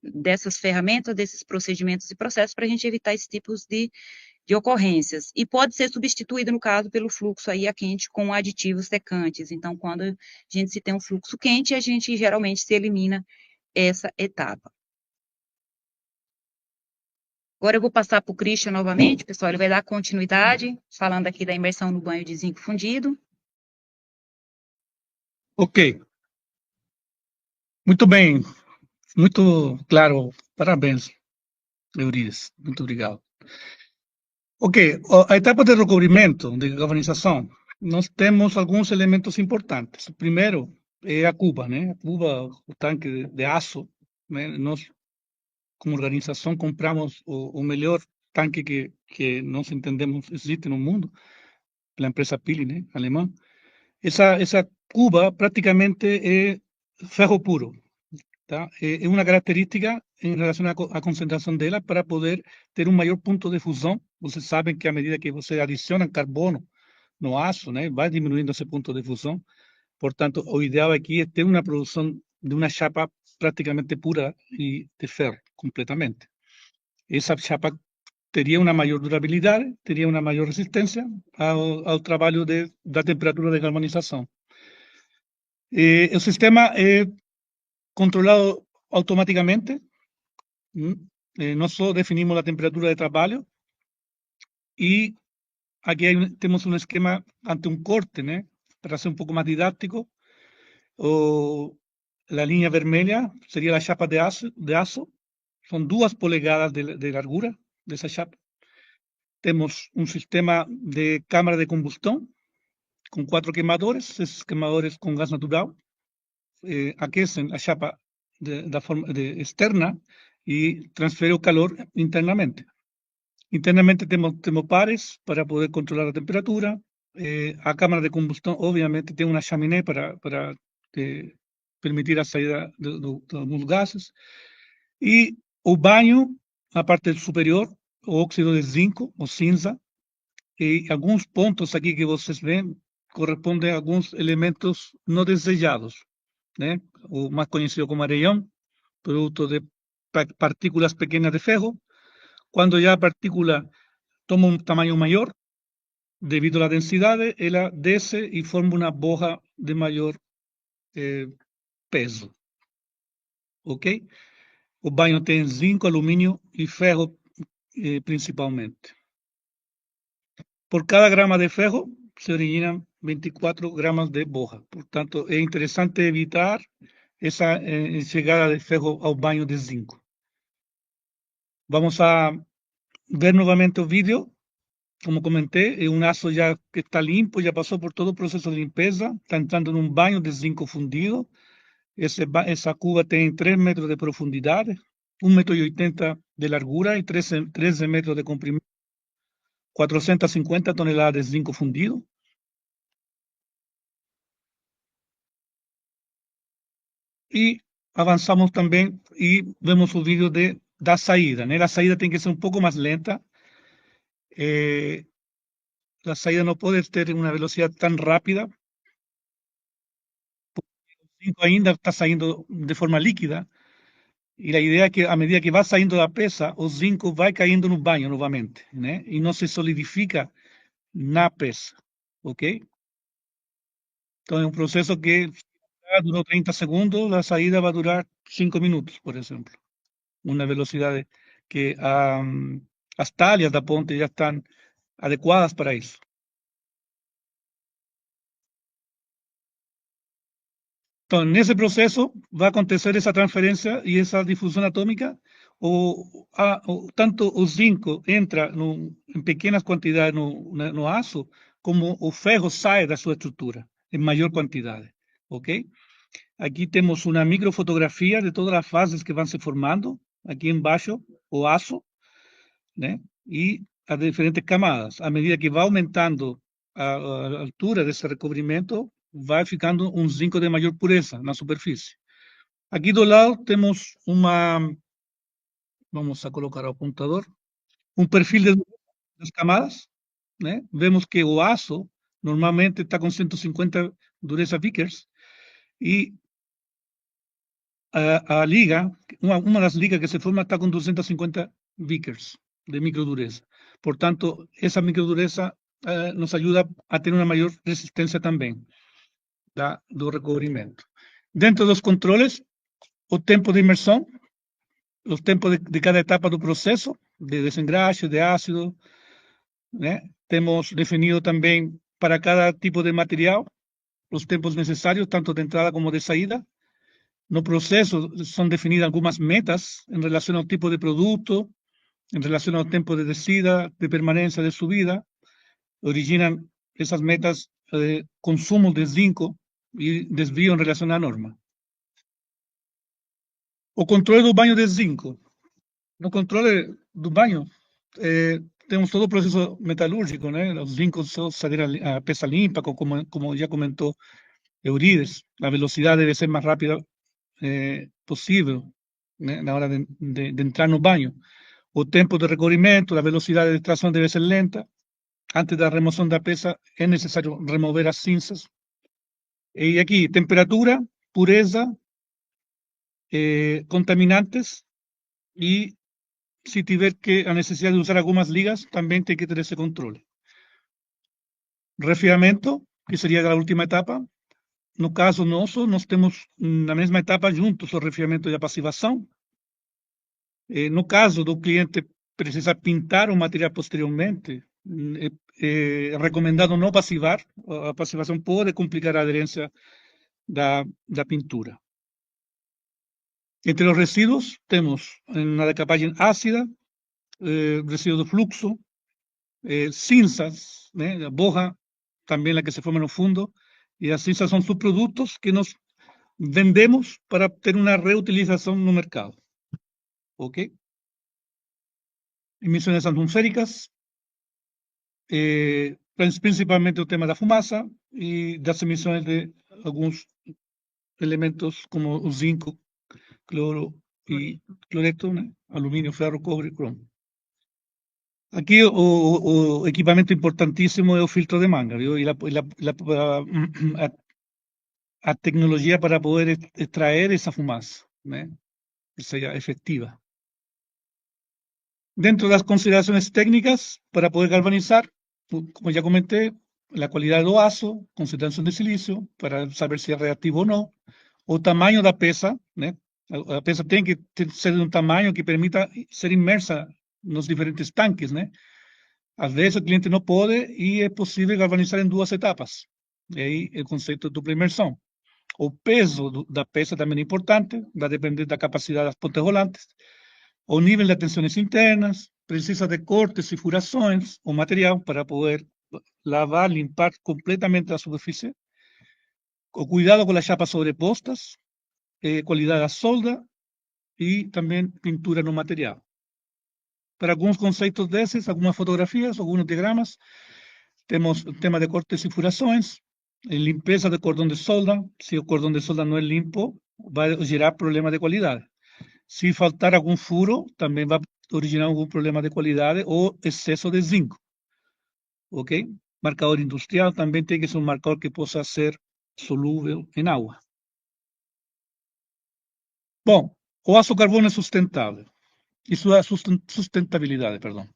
dessas ferramentas, desses procedimentos e processos para a gente evitar esses tipos de ocorrências. E pode ser substituído, no caso, pelo fluxo aí a quente com aditivos secantes. Então, quando a gente se tem um fluxo quente, a gente geralmente se elimina essa etapa. Agora eu vou passar para o Christian novamente, pessoal, ele vai dar continuidade, falando aqui da imersão no banho de zinco fundido. Ok. Muito bem. Muito claro. Parabéns, Eurides. Muito obrigado. Ok. A etapa de recobrimento, de galvanização, nós temos alguns elementos importantes. O primeiro é a cuba, né? A cuba, o tanque de aço, né? Nós, como organização, compramos o melhor tanque que nós entendemos existe no mundo, pela empresa Pili, né? Alemã. Essa cuba praticamente é ferro puro, tá? É uma característica em relação à concentração dela para poder ter um maior ponto de fusão. Vocês sabem que à medida que você adiciona carbono no aço, né, vai diminuindo esse ponto de fusão. Portanto, o ideal aqui é ter uma produção de uma chapa praticamente pura e de ferro, completamente. Essa chapa teria uma maior durabilidade, teria uma maior resistência ao trabalho da temperatura de galvanização. O sistema é controlado automáticamente. Nós só definimos a temperatura de trabalho e aqui temos um esquema ante um corte, né? Para ser um pouco mais didático, a linha vermelha seria a chapa de aço. São 2 polegadas de largura dessa chapa. Temos um sistema de câmara de combustão com 4 queimadores. Esses queimadores com gás natural aquecem a chapa da forma externa e transferem o calor internamente. Internamente temos pares para poder controlar a temperatura. A câmara de combustão, obviamente, tem uma chaminé para permitir a saída de alguns gases. E o banho, a parte superior, o óxido de zinco, o cinza, e alguns pontos aqui que vocês veem correspondem a alguns elementos não desejados, né? O mais conhecido como areião, produto de partículas pequenas de ferro. Quando já a partícula toma um tamanho maior, devido à densidade, ela desce e forma uma borra de maior peso. Ok? O banho tem zinco, alumínio e ferro principalmente. Por cada grama de ferro se originam 24 gramas de borra. Portanto, é interessante evitar essa chegada de ferro ao banho de zinco. Vamos a ver novamente o vídeo. Como comentei, é um aço já que está limpo, já passou por todo o processo de limpeza, está entrando num banho de zinco fundido. Essa cuba tem 3 metros de profundidade, 1,80 m de largura e 13 metros de comprimento, 450 toneladas de zinco fundido. E avançamos também e vemos o vídeo da saída, né? A saída tem que ser um pouco mais lenta. A saída não pode ter uma velocidade tão rápida. O zinco ainda está saindo de forma líquida. E a ideia é que, à medida que vai saindo da peça, o zinco vai caindo no banho novamente, né? E não se solidifica na peça, ok? Então é um processo que durou 30 segundos, a saída vai durar 5 minutos, por exemplo. Uma velocidade que as talhas da ponte já estão adequadas para isso. Então, nesse processo, vai acontecer essa transferência e essa difusão atômica. Tanto o zinco entra em pequenas quantidades no aço, como o ferro sai da sua estrutura, em maior quantidade. Ok? Aqui temos uma microfotografia de todas as fases que vão se formando. Aqui embaixo, o aço, né? E as diferentes camadas. À medida que vai aumentando a altura desse recobrimento, vai ficando um zinco de maior pureza na superfície. Aqui do lado temos vamos a colocar o apontador, um perfil das camadas, né? Vemos que o aço normalmente está com 150 dureza Vickers, e a liga, uma das ligas que se forma está com 250 Vickers de microdureza. Portanto, essa microdureza nos ajuda a ter uma maior resistência também do recobrimento. Dentro dos controles, o tempo de imersão, os tempos de cada etapa do processo, de desengraxe, de ácido, né? Temos definido também para cada tipo de material os tempos necessários, tanto de entrada como de saída. No processo são definidas algumas metas em relação ao tipo de produto, em relação ao tempo de descida, de permanência, de subida. Originam essas metas consumo de zinco e desvio em relação à norma. O controle do banho de zinco. No controle do banho, temos todo o processo metalúrgico, né? Os zincos só saem a peça limpa, como já comentou Eurides. A velocidade deve ser mais rápida possível, né, na hora de entrar no banho. O tempo de recobrimento, a velocidade de extração deve ser lenta. Antes da remoção da peça, é necessário remover as cinzas. E aqui, temperatura, pureza, contaminantes, e se tiver a necessidade de usar algumas ligas, também tem que ter esse controle. Resfriamento, que seria a última etapa. No caso nosso, nós temos na mesma etapa juntos o resfriamento e a passivação. No caso do cliente precisar pintar o material posteriormente, é recomendado não passivar. A passivação pode complicar a aderência da pintura. Entre os resíduos, temos na decapagem ácida, resíduo de fluxo, cinzas, né, a borra, também a que se forma no fundo, e as cinzas são subprodutos que nós vendemos para ter uma reutilização no mercado. Ok? Emissões atmosféricas, principalmente o tema da fumaça e das emissões de alguns elementos como o zinco, cloro e cloreto, né? Alumínio, ferro, cobre, cromo. Aqui o equipamento importantíssimo é o filtro de manga, viu? E a tecnologia para poder extrair essa fumaça, né? Que seja efectiva. Dentro das considerações técnicas, para poder galvanizar, como já comentei, a qualidade do aço, concentração de silício, para saber se é reativo ou não, o tamanho da peça, né? A peça tem que ser de um tamanho que permita ser imersa nos diferentes tanques, né? Às vezes o cliente não pode e é possível galvanizar em 2 etapas. E aí o conceito de dupla imersão. O peso da peça também é importante, vai depender da capacidade das pontes rolantes, o nível de tensões internas, precisa de cortes e furações, o material para poder lavar, limpar completamente a superfície, o cuidado com as chapas sobrepostas, qualidade da solda e também pintura no material. Para alguns conceitos desses, algumas fotografias, alguns diagramas, temos o tema de cortes e furações, limpeza de cordão de solda. Se o cordão de solda não é limpo, vai gerar problema de qualidade. Se faltar algum furo, também vai originar algum problema de qualidade ou excesso de zinco. Ok? Marcador industrial também tem que ser um marcador que possa ser solúvel em água. Bom, o aço carbono é sustentável. E sua sustentabilidade, perdão.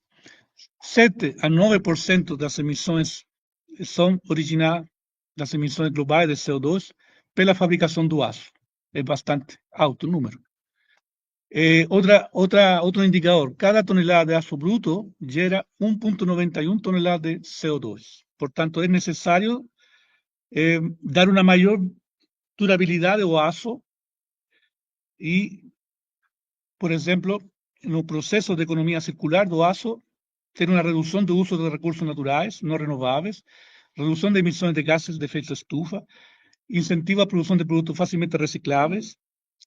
7 a 9% das emissões são originadas das emissões globais de CO2 pela fabricação do aço. É bastante alto o número. Outro indicador, cada tonelada de aço bruto gera 1,91 toneladas de CO2. Portanto, é necessário dar uma maior durabilidade ao aço e, por exemplo, no processo de economia circular do aço, ter uma redução do uso de recursos naturais não renováveis, redução de emissões de gases de efeito estufa, incentiva a produção de produtos facilmente recicláveis,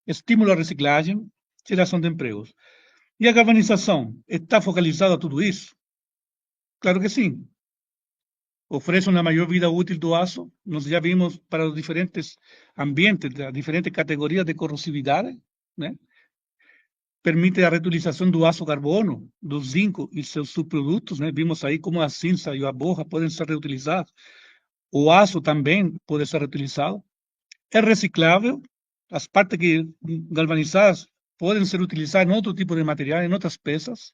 estímulo à reciclagem, geração de empregos. E a galvanização está focalizada a tudo isso? Claro que sim. ofrece uma maior vida útil do aço. Nós já vimos para os diferentes ambientes, das diferentes categorias de corrosividade, né? Permite a reutilização do aço carbono, do zinco e seus subprodutos, né? Vimos aí como a cinza e a borra podem ser reutilizados. O aço também pode ser reutilizado. É reciclável. As partes que galvanizadas podem ser utilizadas em outro tipo de material, em outras peças.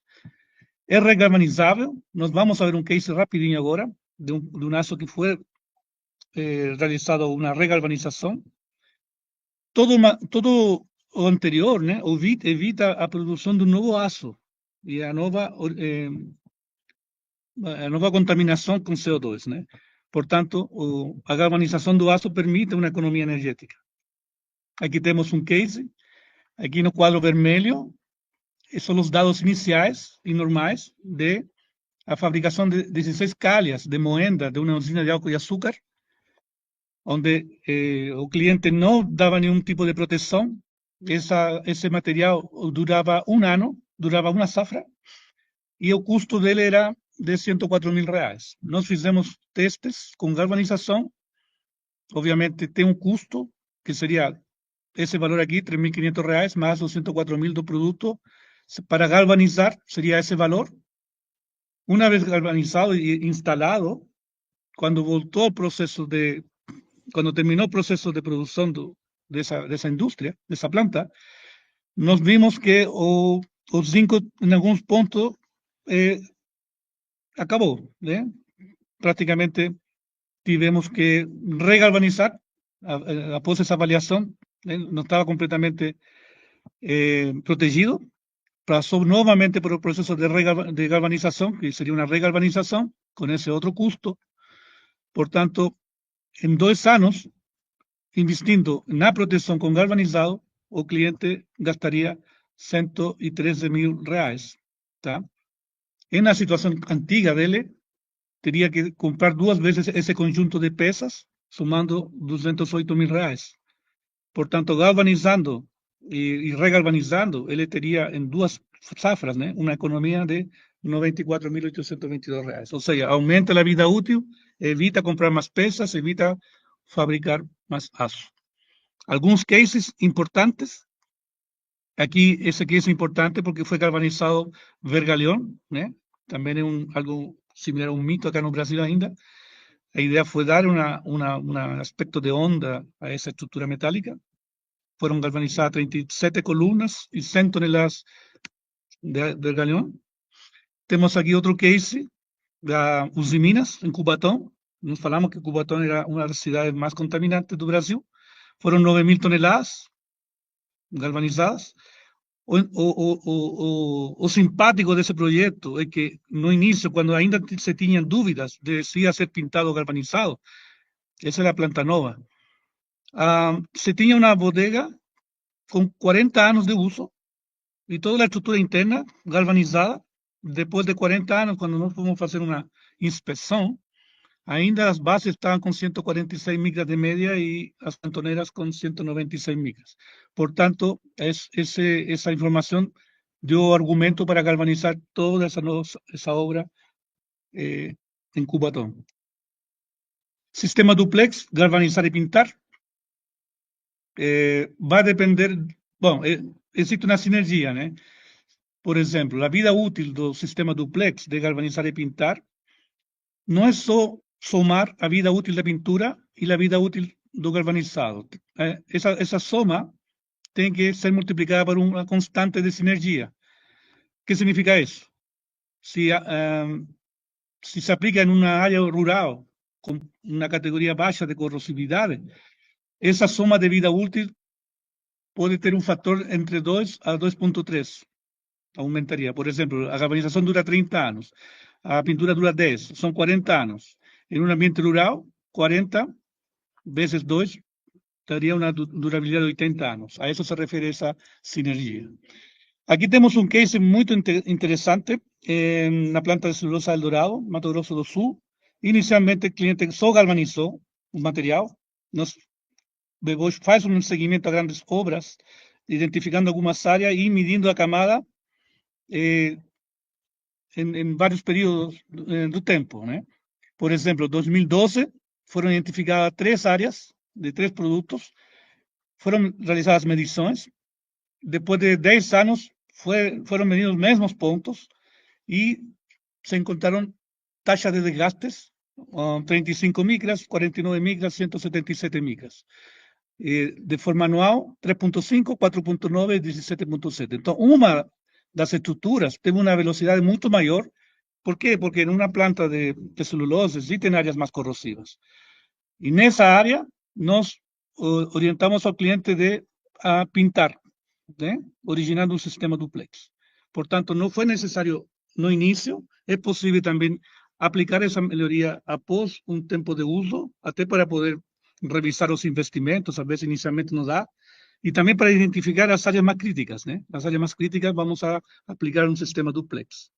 É regalvanizável. Nós vamos a ver um case rapidinho agora, de um aço que foi realizado uma regalvanização. Todo o anterior, né, evita a produção de um novo aço e a nova contaminação com CO2, né? Portanto, a galvanização do aço permite uma economia energética. Aqui temos um case, aqui no quadro vermelho, são os dados iniciais e normais de a fabricação de 16 calhas de moenda de uma usina de álcool e açúcar, onde o cliente não dava nenhum tipo de proteção. Esse material durava um ano, durava uma safra, e o custo dele era de R$104.000. Nós fizemos testes com galvanização, obviamente tem um custo, que seria esse valor aqui, R$3.500, mais os 104.000 do produto. Para galvanizar, seria esse valor. Uma vez galvanizado e instalado, quando terminou o processo de produção dessa indústria, dessa planta, nós vimos que o zinco, em alguns pontos, acabou, né? Praticamente tivemos que regalvanizar após essa avaliação, não estava completamente protegido. Passou novamente por o processo de galvanização, que seria uma regalvanização, com esse outro custo. Portanto, em 2 anos, investindo na proteção com galvanizado, o cliente gastaria R$113.000, tá? Na situação antiga dele, teria que comprar 2 vezes esse conjunto de peças, somando R$208.000. Portanto, galvanizando e regalvanizando, ele teria em 2 safras, né, uma economia de R$94.822. Ou seja, aumenta a vida útil, evita comprar mais peças, evita fabricar mais aço. Alguns cases importantes. Aqui, esse case é importante porque foi galvanizado vergalhão, né? Também é algo similar a um mito acá no Brasil ainda. A ideia foi dar um aspecto de onda a essa estrutura metálica. Foram galvanizadas 37 colunas e 100 toneladas de vergalhão. Temos aqui outro case da Usiminas, em Cubatão. Nós falamos que Cubatão era uma das cidades mais contaminantes do Brasil. Foram 9.000 toneladas galvanizadas. O simpático desse projeto é que, no início, quando ainda se tinham dúvidas de se ia ser pintado ou galvanizado, essa era a planta nova, se tinha uma bodega com 40 anos de uso e toda a estrutura interna galvanizada. Depois de 40 anos, quando nós fomos fazer uma inspeção, ainda as bases estavam com 146 micras de média e as cantoneiras com 196 micras. Portanto, essa informação deu argumento para galvanizar toda essa obra em Cubatão. Sistema duplex, galvanizar e pintar. Vai depender... Bom, existe uma sinergia, né? Por exemplo, a vida útil do sistema duplex de galvanizar e pintar não é só somar a vida útil da pintura e a vida útil do galvanizado. Essa soma tem que ser multiplicada por uma constante de sinergia. O que significa isso? Se se aplica em uma área rural com uma categoria baixa de corrosividade, essa soma de vida útil pode ter um fator entre 2 a 2,3. Aumentaria. Por exemplo, a galvanização dura 30 anos, a pintura dura 10, são 40 anos. Em um ambiente rural, 40 vezes 2 daria uma durabilidade de 80 anos. A isso se refere essa sinergia. Aqui temos um case muito interessante na planta de celulosa Eldorado, Mato Grosso do Sul. Inicialmente, o cliente só galvanizou o material. Depois faz um seguimento a grandes obras, identificando algumas áreas e medindo a camada em vários períodos do tempo, né? Por exemplo, em 2012, foram identificadas 3 áreas de 3 produtos, foram realizadas medições, depois de 10 anos, foram medidos os mesmos pontos e se encontraram taxas de desgastes, 35 micras, 49 micras, 177 micras. De forma anual, 3.5, 4.9 e 17.7. Então, uma das estruturas tem uma velocidade muito maior. Por quê? Porque em uma planta de celulose existem áreas mais corrosivas. E nessa área, nós orientamos ao cliente a pintar, né? Originando um sistema duplex. Portanto, não foi necessário no início, é possível também aplicar essa melhoria após um tempo de uso, até para poder revisar os investimentos, às vezes inicialmente não dá, e também para identificar as áreas mais críticas, né? As áreas mais críticas vamos a aplicar um sistema duplex.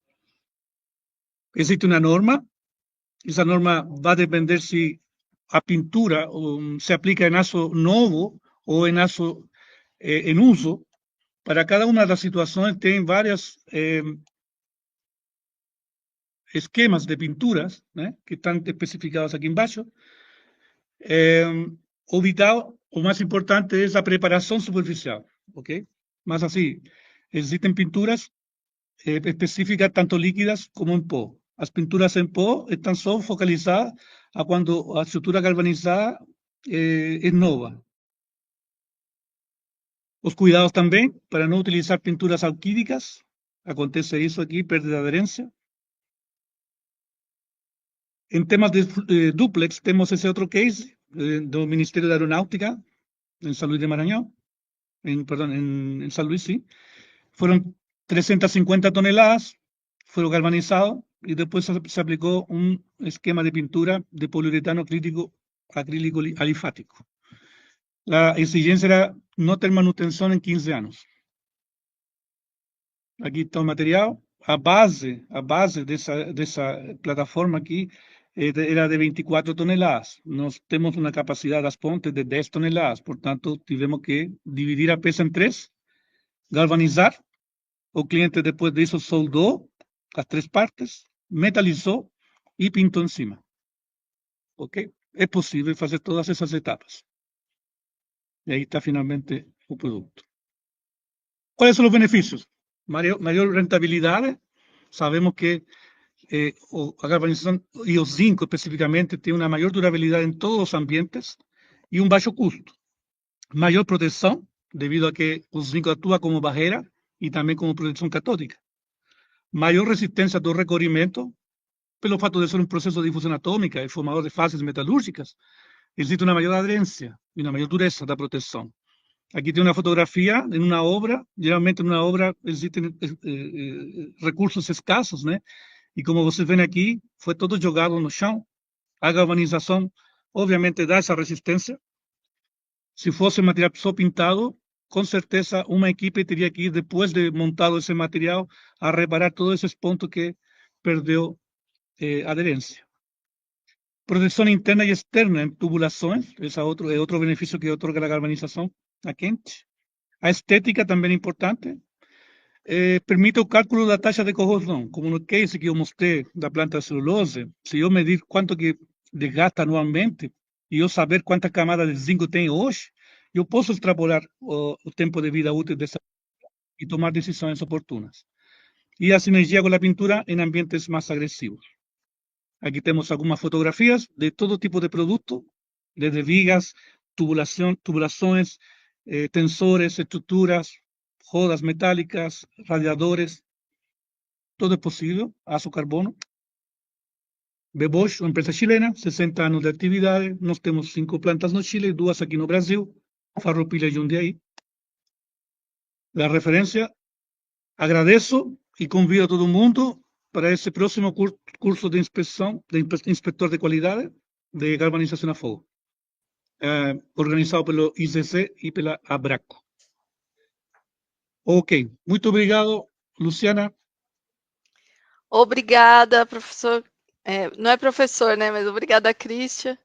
Existe uma norma, essa norma vai depender se a pintura se aplica em aço novo ou em aço em uso. Para cada uma das situações tem vários esquemas de pinturas, né, que estão especificados aqui embaixo. O vital, o mais importante é a preparação superficial, ok? Mas assim, existem pinturas específicas, tanto líquidas como em pó. As pinturas em pó estão só focalizadas a quando a estrutura galvanizada é nova. Os cuidados também, para não utilizar pinturas alquídicas, acontece isso aqui, perda de aderência. Em temas de duplex, temos esse outro case do Ministério da Aeronáutica, em São Luís de Maranhão, em São Luís, sim. Foram 350 toneladas, foram galvanizados e depois se aplicou um esquema de pintura de poliuretano acrílico alifático. A exigência era não ter manutenção em 15 anos. Aqui está o material. A base dessa plataforma aqui era de 24 toneladas. Nós temos uma capacidade das pontes de 10 toneladas, portanto, tivemos que dividir a peça em 3, galvanizar. O cliente, depois disso, soldou as 3 partes, metalizou e pintou em cima. Ok? É possível fazer todas essas etapas. E aí está finalmente o produto. Quais são os benefícios? Maior rentabilidade. Sabemos que a galvanização e o zinco, especificamente, tem uma maior durabilidade em todos os ambientes e um baixo custo. Maior proteção, devido a que o zinco atua como barreira e também como proteção catódica. Maior resistência do recorrimento, pelo fato de ser um processo de difusão atômica e formador de fases metalúrgicas, existe uma maior aderência e uma maior dureza da proteção. Aqui tem uma fotografia em uma obra, geralmente em uma obra existem recursos escassos, né? E como vocês veem aqui, foi todo jogado no chão. A galvanização, obviamente, dá essa resistência. Se fosse material só pintado, com certeza uma equipe teria que ir, depois de montado esse material, a reparar todos esses pontos que perdeu aderência. Proteção interna e externa em tubulações, esse é outro benefício que otorga a galvanização a quente. A estética também é importante. Permite o cálculo da taxa de corrosão, como no case que eu mostrei da planta de celulose. Se eu medir quanto que desgasta anualmente e eu saber quantas camadas de zinco tem hoje, eu posso extrapolar o tempo de vida útil dessa e tomar decisões oportunas. E a sinergia com a pintura em ambientes mais agressivos. Aqui temos algumas fotografias de todo tipo de produto, desde vigas, tubulações, tensores, estruturas, rodas metálicas, radiadores, todo é possível, aço carbono. Bebosch, uma empresa chilena, 60 anos de atividade, nós temos 5 plantas no Chile, 2 aqui no Brasil, Farroupilha e Jundiaí. A referência, agradeço e convido a todo mundo para esse próximo curso de inspeção, de inspector de qualidade de galvanização a fogo, organizado pelo ICC e pela Abraco. Ok, muito obrigado, Luciana. Obrigada, professor. Não é professor, né? Mas obrigada, Christian.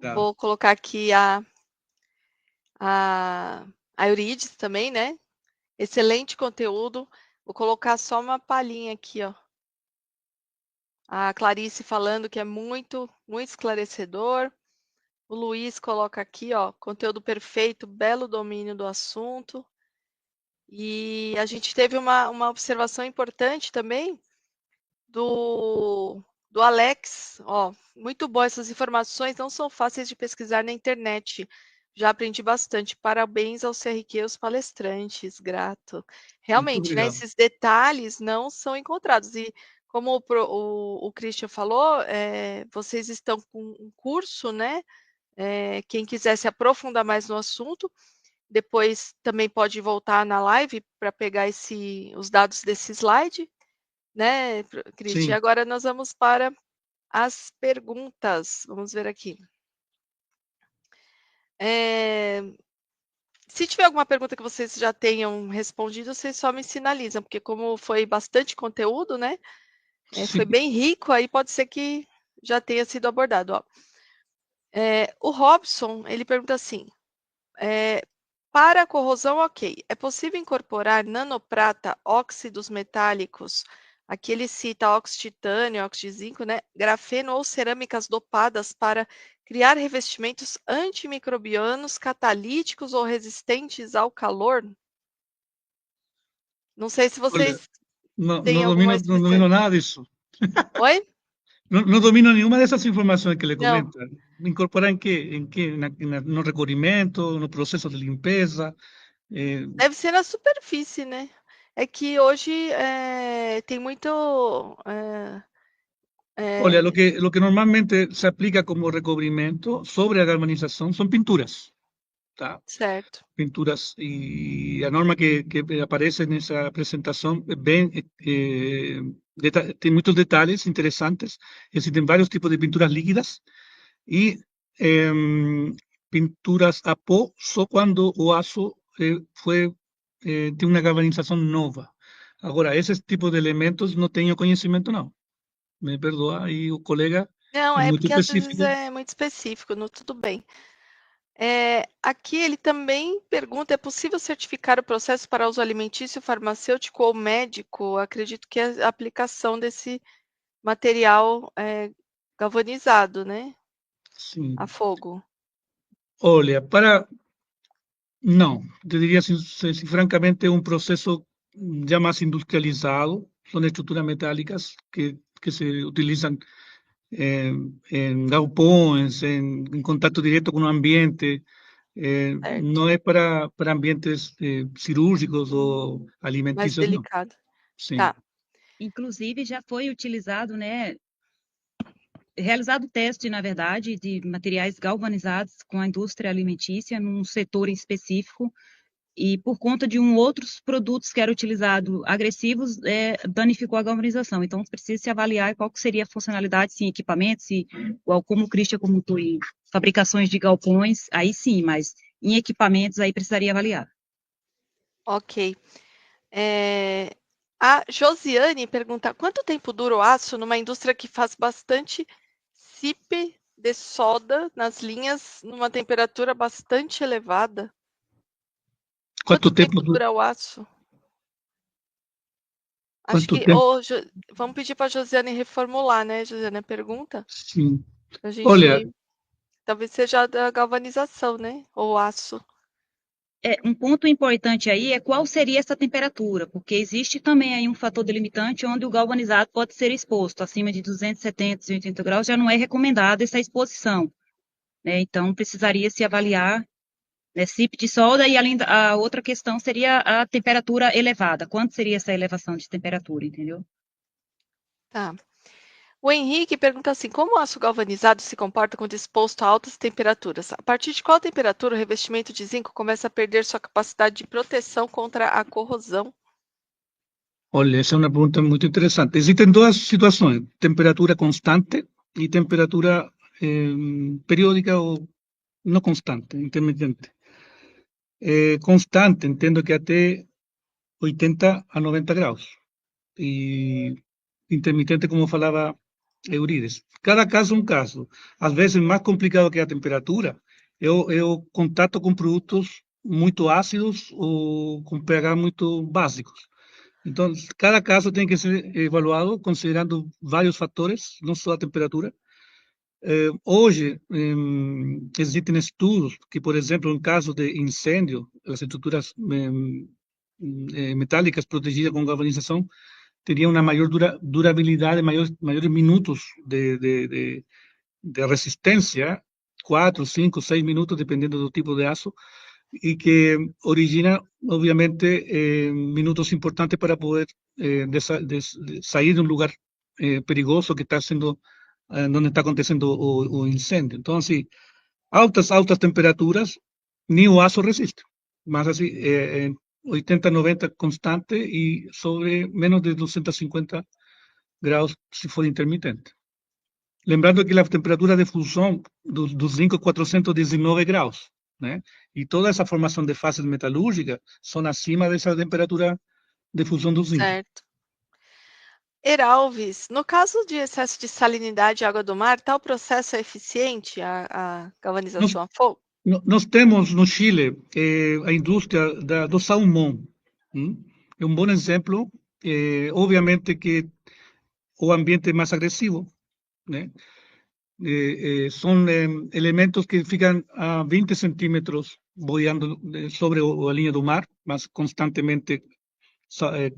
Tá. Vou colocar aqui a Euridice também, né? Excelente conteúdo. Vou colocar só uma palhinha aqui, ó. A Clarice falando que é muito, muito esclarecedor. O Luiz coloca aqui, ó, conteúdo perfeito, belo domínio do assunto. E a gente teve uma observação importante também do Alex, ó, muito bom, essas informações não são fáceis de pesquisar na internet. Já aprendi bastante. Parabéns ao CRQ e aos palestrantes, grato. Muito Realmente, né, obrigado. esses detalhes não são encontrados. E como o Christian falou, vocês estão com um curso, né? Quem quiser se aprofundar mais no assunto, depois também pode voltar na live para pegar os dados desse slide, né, Cristian? Sim. Agora nós vamos para as perguntas. Vamos ver aqui. Se tiver alguma pergunta que vocês já tenham respondido, vocês só me sinalizam, porque como foi bastante conteúdo, né? Foi Sim. bem rico, aí pode ser que já tenha sido abordado. Ó. O Robson, ele pergunta assim, para a corrosão, ok, é possível incorporar nanoprata, óxidos metálicos, aqui ele cita óxido de titânio, óxido de zinco, né, grafeno ou cerâmicas dopadas para criar revestimentos antimicrobianos, catalíticos ou resistentes ao calor? Não sei se Olha, vocês não, têm alguma não explicação. domino nada disso. Oi? No domino nenhuma dessas informações que ele Não. comenta. Incorporar em quê? Em quê? No recolhimento, no processo de limpeza? Deve ser na superfície, né? É que hoje tem muito. Olha, lo que normalmente se aplica como recubrimiento sobre la galvanización son pinturas, ¿tá? Certo. Pinturas. Y la norma que aparece en esa presentación tiene muchos detalles interesantes. Existen varios tipos de pinturas líquidas y pinturas a pozo cuando o aço tiene una galvanización nova. Ahora, ese tipo de elementos no tengo conocimiento, no. Me perdoa aí o colega, Não, é é muito porque às vezes específico. é muito específico, tudo bem. Aqui ele também pergunta: é possível certificar o processo para uso alimentício, farmacêutico ou médico? Acredito que é a aplicação desse material galvanizado, né? Sim. A fogo. Olha, não, te diria francamente é um processo já mais industrializado, são estruturas metálicas que se utilizam em galpões, em contato direto com o ambiente, Certo. não é para ambientes cirúrgicos ou Mais alimentícios, não. delicado. Sim. Tá. Inclusive, já foi utilizado, né, realizado teste, na verdade, de materiais galvanizados com a indústria alimentícia num setor em específico, e por conta de outros produtos que eram utilizados agressivos, danificou a galvanização. Então, precisa se avaliar qual que seria a funcionalidade, se em equipamentos, igual como o Christian comentou, em fabricações de galpões, aí sim, mas em equipamentos, aí precisaria avaliar. Ok. A Josiane pergunta: quanto tempo dura o aço numa indústria que faz bastante CIP de soda nas linhas numa temperatura bastante elevada? Quanto Quanto tempo? tempo dura o aço? Acho Quanto que tempo? vamos pedir para a Josiane reformular, né, Josiane, a pergunta? Sim. A Olha, gente talvez seja da galvanização, né? Ou aço. Um ponto importante aí é qual seria essa temperatura, porque existe também aí um fator delimitante onde o galvanizado pode ser exposto. Acima de 270, 280 graus já não é recomendada essa exposição, né? Então, precisaria se avaliar, né, CIP de solda, e além a outra questão seria a temperatura elevada. Quanto seria essa elevação de temperatura, entendeu? Tá. O Henrique pergunta assim: como o aço galvanizado se comporta quando exposto a altas temperaturas? A partir de qual temperatura o revestimento de zinco começa a perder sua capacidade de proteção contra a corrosão? olha, essa é uma pergunta muito interessante. Existem duas situações: temperatura constante e temperatura periódica ou não constante, intermitente. Constante, entendo que até 80 a 90 graus. E intermitente, como falava Eurides. Cada caso é um caso. Às vezes, mais complicado que a temperatura é o contato com produtos muito ácidos ou com pH muito básicos. Então, cada caso tem que ser evaluado considerando vários fatores, não só a temperatura. Hoje, existem estudos que, por exemplo, em caso de incêndio, as estruturas metálicas protegidas com galvanização teriam uma maior durabilidade, maiores minutos de resistência, 4, 5, 6 minutos, dependendo do tipo de aço, y que origina, obviamente, minutos importantes para poder salir de un lugar perigoso que está haciendo, donde está aconteciendo o incendio. Entonces, altas temperaturas, ni o aço resiste. Más así, 80, 90 constante y sobre menos de 250 graus si fuera intermitente. Lembrando que a temperatura de fusão do zinco é 419 graus, né? E toda essa formação de fases metalúrgicas são acima dessa temperatura de fusão do zinco. Certo. Heralves, no caso de excesso de salinidade e água do mar, tal processo é eficiente, a galvanização a fogo? Nós temos no Chile a indústria do salmão. É um bom exemplo. Obviamente que o ambiente é mais agressivo, né? Son elementos que ficam a 20 centímetros boiando sobre a linha do mar, mas constantemente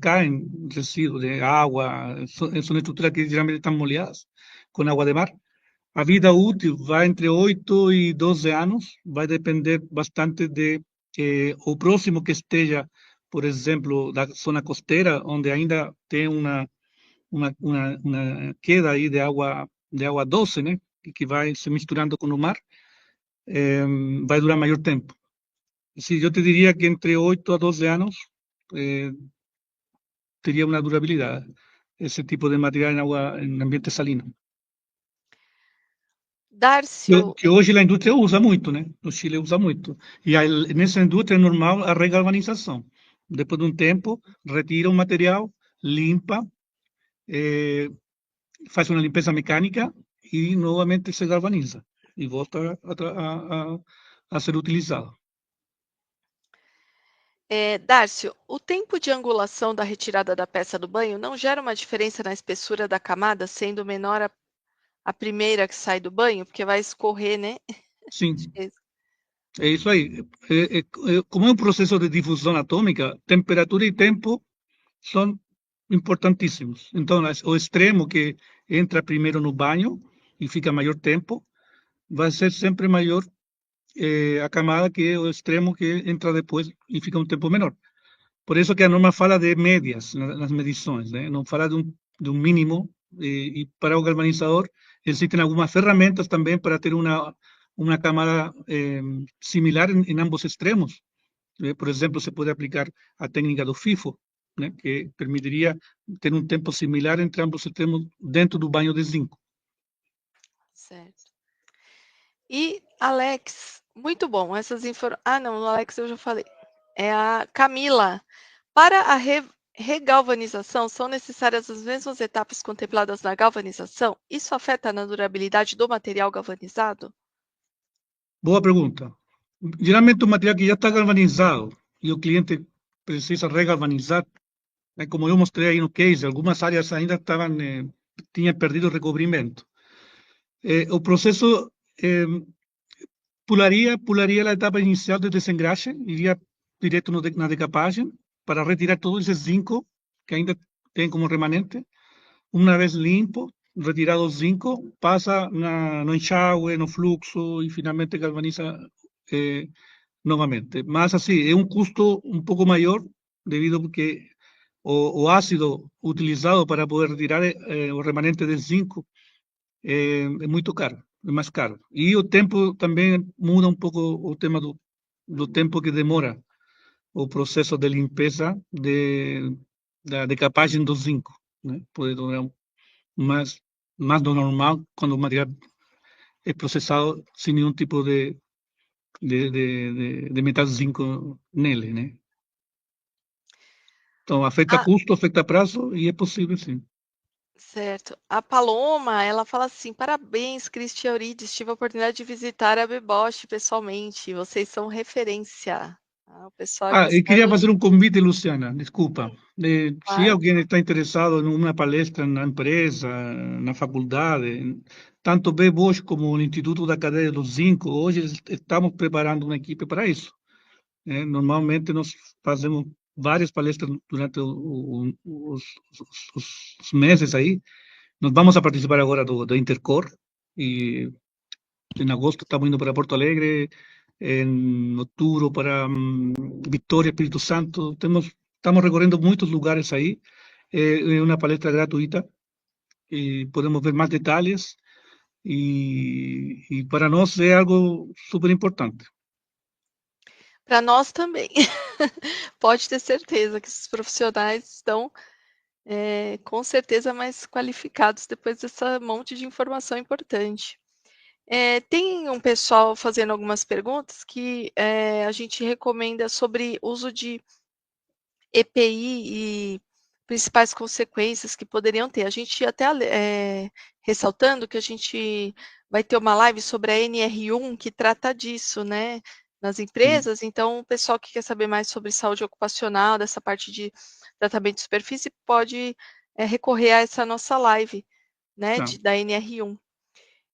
caem resíduos de água, são estruturas que geralmente estão molhadas com água de mar. A vida útil vai entre 8 e 12 anos, vai depender bastante de o próximo que esteja, por exemplo, da zona costeira, onde ainda tem uma queda aí de água doce, né? Que vai se misturando com o mar, vai durar maior tempo. Se eu te diria que entre 8 a 12 anos teria uma durabilidade esse tipo de material em ambiente salino. Darcio, Que hoje a indústria usa muito, né? No Chile usa muito. E nessa indústria é normal a regalvanização. Depois de um tempo, retira o material, limpa, faz uma limpeza mecânica e novamente se galvaniza e volta a ser utilizado. Darcio, o tempo de angulação da retirada da peça do banho não gera uma diferença na espessura da camada, sendo menor a primeira que sai do banho, porque vai escorrer, né? Sim, é isso aí. Como é um processo de difusão atômica, temperatura e tempo são importantíssimos. Então, o extremo que entra primeiro no banho e fica maior tempo, vai ser sempre maior a camada que é o extremo que entra depois e fica um tempo menor. Por isso que a norma fala de médias nas medições, né? Não fala de um mínimo, e para o galvanizador existem algumas ferramentas também para ter uma camada similar em ambos extremos. Por exemplo, se pode aplicar a técnica do FIFO, né? Que permitiria ter um tempo similar entre ambos extremos dentro do banho de zinco. Certo. E Alex, muito bom, essas informações. Ah, não, o Alex eu já falei. É a Camila. Para a regalvanização, são necessárias as mesmas etapas contempladas na galvanização? Isso afeta na durabilidade do material galvanizado? Boa pergunta. Geralmente o material que já está galvanizado e o cliente precisa regalvanizar, né, como eu mostrei aí no case, algumas áreas ainda tinham perdido o recobrimento. O processo pularia a etapa inicial de desengraxe, iria direto na decapagem para retirar todo esse zinco que ainda tem como remanente. Uma vez limpo, retirado o zinco, passa no enxágue, no fluxo e finalmente galvaniza novamente. Mas assim, é um custo um pouco maior devido porque o ácido utilizado para poder retirar o remanente de zinco é muito caro, é mais caro. E o tempo também muda um pouco o tema do tempo que demora o processo de limpeza da decapagem do zinco, né? Pode demorar mais do normal quando o material é processado sem nenhum tipo de metal zinco nele, né? Então, afeta custo, afeta prazo e é possível, sim. Certo. A Paloma, ela fala assim: parabéns, Cristian Eurides, tive a oportunidade de visitar a Bebosch pessoalmente. Vocês são referência. O pessoal Ah, aqui e queria escreve fazer um convite, Luciana, desculpa. Se claro. alguém está interessado numa palestra na empresa, na faculdade, tanto B-Bosch como o Instituto da Cadeia dos Zinco, hoje estamos preparando uma equipe para isso. Normalmente nós fazemos várias palestras durante os meses aí. Nós vamos a participar agora do Intercor, e em agosto estamos indo para Porto Alegre, em outubro para Vitória, Espírito Santo. Estamos recorrendo muitos lugares aí. É uma palestra gratuita e podemos ver mais detalhes. E para nós é algo super importante. Para nós também. Pode ter certeza que esses profissionais estão, com certeza mais qualificados depois dessa monte de informação importante. Tem um pessoal fazendo algumas perguntas que, a gente recomenda sobre uso de EPI e principais consequências que poderiam ter. A gente até ressaltando que a gente vai ter uma live sobre a NR1 que trata disso, né, nas empresas, então o pessoal que quer saber mais sobre saúde ocupacional, dessa parte de tratamento de superfície, pode, recorrer a essa nossa live, né, Tá. da NR1.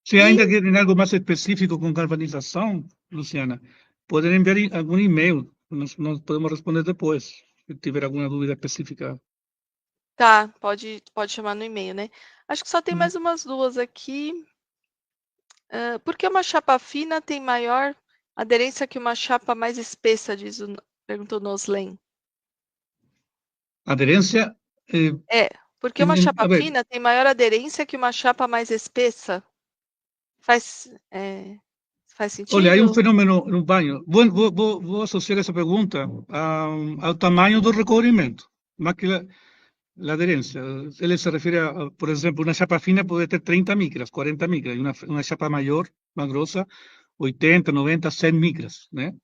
Se E ainda querem algo mais específico com galvanização, Luciana, podem enviar algum e-mail. Nós podemos responder depois, se tiver alguma dúvida específica. tá, pode chamar no e-mail, né. Acho que só tem Uhum. mais umas 2 aqui. Por que uma chapa fina tem maior aderência que uma chapa mais espessa, perguntou Noslen. Aderência, É, porque uma chapa a ver, fina tem maior aderência que uma chapa mais espessa? Faz, faz olha, hay un sentido? fenómeno no banho. Vou associar essa pergunta ao tamanho do recubrimiento, más que la adherencia. Él se refiere a, por ejemplo, una chapa fina puede tener 30 micras, 40 micras, y una chapa mayor, más grosa, 80, 90, 100 micras, né?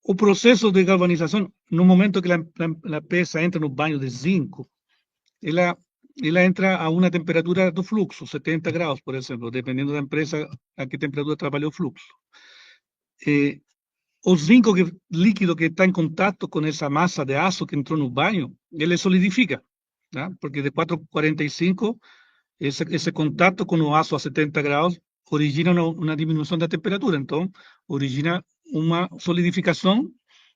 O processo de galvanização, no momento que a peça entra no banho de zinco, ela entra a uma temperatura do fluxo, 70 graus, por exemplo, dependendo da empresa a que temperatura trabalha o fluxo. O zinco líquido que está em contato com essa massa de aço que entrou no banho, ele solidifica, né? Porque de 4,45, esse contato com o aço a 70 graus origina uma diminuição da temperatura, então origina uma solidificação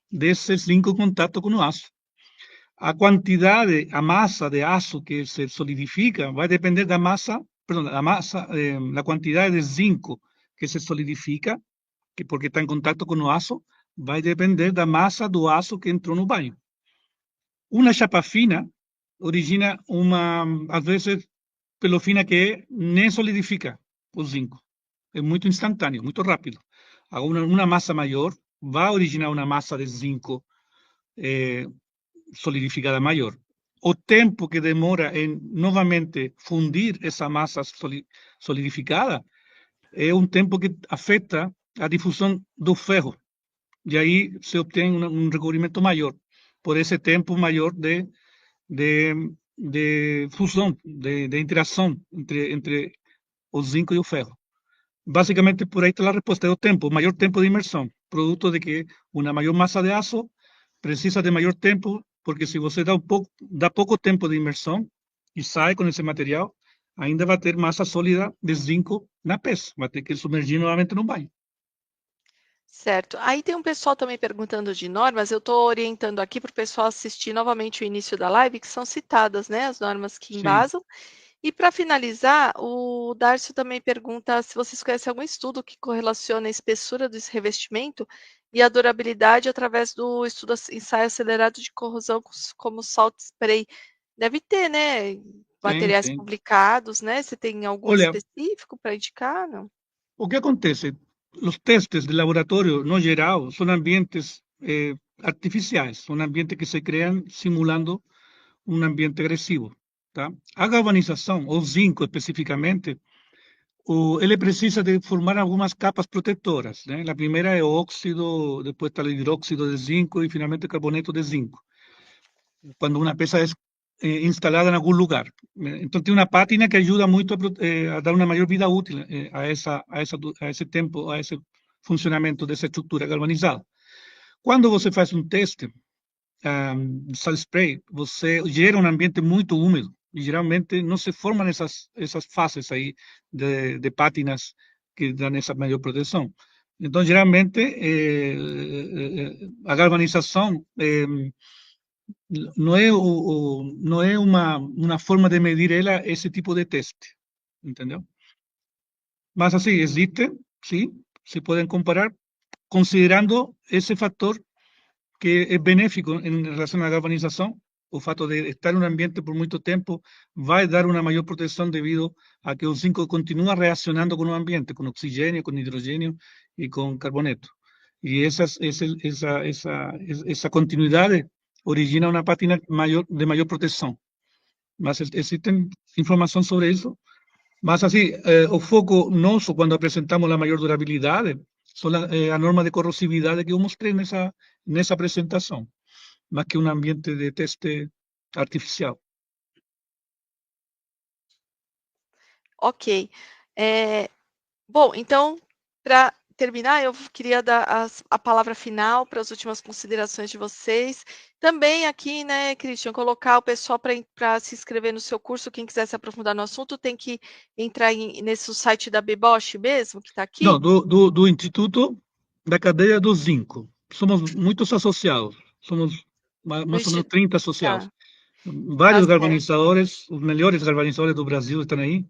desse zinco em contato com o aço. A quantidade, a massa de aço que se solidifica vai depender da massa, perdão, a quantidade de zinco que se solidifica, que porque está em contato com o aço, vai depender da massa do aço que entrou no banho. Uma chapa fina origina às vezes, pelo fina que é, nem solidifica o zinco. É muito instantâneo, muito rápido. Uma massa maior vai originar uma massa de zinco solidificada maior. O tempo que demora em novamente fundir essa massa solidificada é um tempo que afeta a difusão do ferro. E aí se obtém um recobrimento maior, por esse tempo maior de fusão, de interação entre o zinco e o ferro. Basicamente, por aí está a resposta, é o tempo, o maior tempo de imersão, produto de que uma maior massa de aço precisa de maior tempo, porque se você dá pouco tempo de imersão e sai com esse material, ainda vai ter massa sólida de zinco na peça, vai ter que submergir novamente no banho. Certo. Aí tem um pessoal também perguntando de normas, eu estou orientando aqui para o pessoal assistir novamente o início da live, que são citadas, né, as normas que Sim. embasam. E para finalizar, o Darcio também pergunta se vocês conhecem algum estudo que correlaciona a espessura desse revestimento e a durabilidade através do estudo ensaio acelerado de corrosão como salt spray. Deve ter, né, materiais Tem. publicados, né? Você tem algum Olha, específico para indicar, não? o que acontece? Os testes de laboratório, no geral, são ambientes artificiais, são ambientes que se criam simulando um ambiente agressivo. Tá? A galvanização, o zinco especificamente, ele precisa de formar algumas capas protetoras. Né? A primeira é o óxido, depois está o hidróxido de zinco e finalmente o carboneto de zinco, quando uma peça é instalada em algum lugar. Então tem uma pátina que ajuda muito a dar uma maior vida útil a esse tempo, a esse funcionamento dessa estrutura galvanizada. Quando você faz um teste de sal spray, você gera um ambiente muito úmido, e geralmente não se formam essas fases aí de pátinas que dão essa maior proteção. Então, geralmente, a galvanização não é uma forma de medir ela, esse tipo de teste, entendeu? Mas, assim, existe, sim, se podem comparar, considerando esse fator que é benéfico em relação à galvanização. O fato de estar em um ambiente por muito tempo vai dar uma maior proteção devido a que o zinco continua reacionando com o ambiente, com oxigênio, com hidrogênio e com carboneto. E essa continuidade origina uma pátina de maior proteção. Mas existem informações sobre isso. Mas, assim, o foco nosso, quando apresentamos a maior durabilidade, são a norma de corrosividade que eu mostrei nessa apresentação, mais que um ambiente de teste artificial. Ok. Bom, então, para terminar, eu queria dar a palavra final para as últimas considerações de vocês. Também aqui, né, Christian, colocar o pessoal para se inscrever no seu curso. Quem quiser se aprofundar no assunto tem que entrar nesse site da Bebosch mesmo, que está aqui? Não, do Instituto da Cadeia do Zinco. Somos muitos associados. Somos mais ou menos 30 associados. Tá. Vários Tá certo. galvanizadores, os melhores galvanizadores do Brasil estão aí.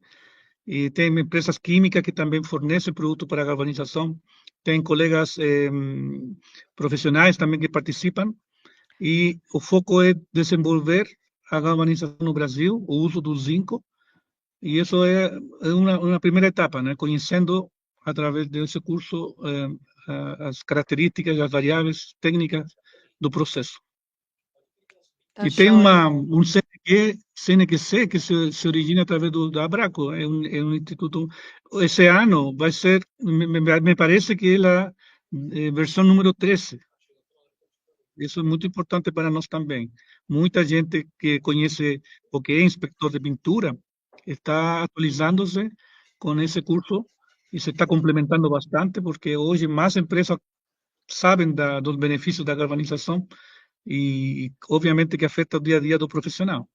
E tem empresas químicas que também fornecem produtos para galvanização. Tem colegas profissionais também que participam. E o foco é desenvolver a galvanização no Brasil, o uso do zinco. E isso é uma primeira etapa, né? Conhecendo, através desse curso, as características, as variáveis técnicas do processo. Tá E tem joia. um CNQC que se origina através da Abraco, é um instituto. Esse ano vai ser, me parece que é a versão número 13. Isso é muito importante para nós também. Muita gente que conhece ou que é inspector de pintura está atualizando-se com esse curso e se está complementando bastante, porque hoje mais empresas sabem dos benefícios da galvanização e, obviamente, que afeta o dia a dia do profissional.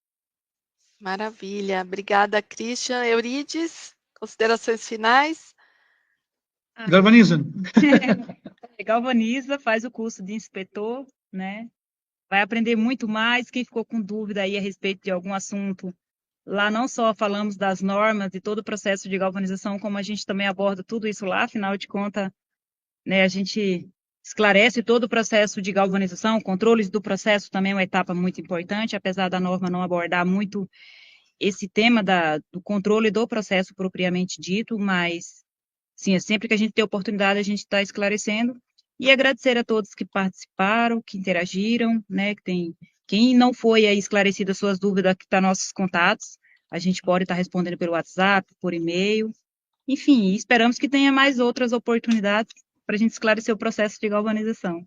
Maravilha. Obrigada, Christian. Eurides, considerações finais? Galvanizam. Galvaniza, faz o curso de inspetor, né? Vai aprender muito mais. Quem ficou com dúvida aí a respeito de algum assunto, lá não só falamos das normas e todo o processo de galvanização, como a gente também aborda tudo isso lá, afinal de contas, né, a gente esclarece todo o processo de galvanização, controles do processo também é uma etapa muito importante, apesar da norma não abordar muito esse tema do controle do processo propriamente dito, mas, sim, sempre que a gente tem oportunidade, a gente está esclarecendo. E agradecer a todos que participaram, que interagiram, né, quem não foi aí esclarecido as suas dúvidas, aqui está nossos contatos, a gente pode estar respondendo pelo WhatsApp, por e-mail, enfim, esperamos que tenha mais outras oportunidades para a gente esclarecer o processo de galvanização.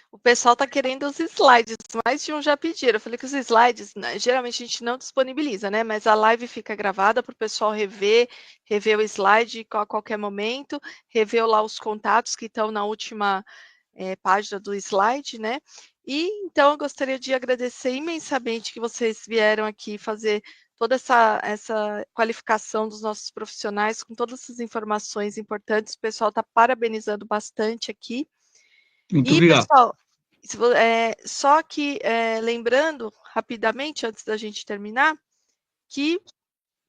O pessoal está querendo os slides, mais de um já pediram. Eu falei que os slides, né, geralmente a gente não disponibiliza, né? Mas a live fica gravada para o pessoal rever o slide a qualquer momento, rever lá os contatos que estão na última página do slide, né? E então eu gostaria de agradecer imensamente que vocês vieram aqui fazer toda essa qualificação dos nossos profissionais com todas essas informações importantes. O pessoal está parabenizando bastante aqui. Muito E, obrigado. pessoal, só que lembrando rapidamente, antes da gente terminar, que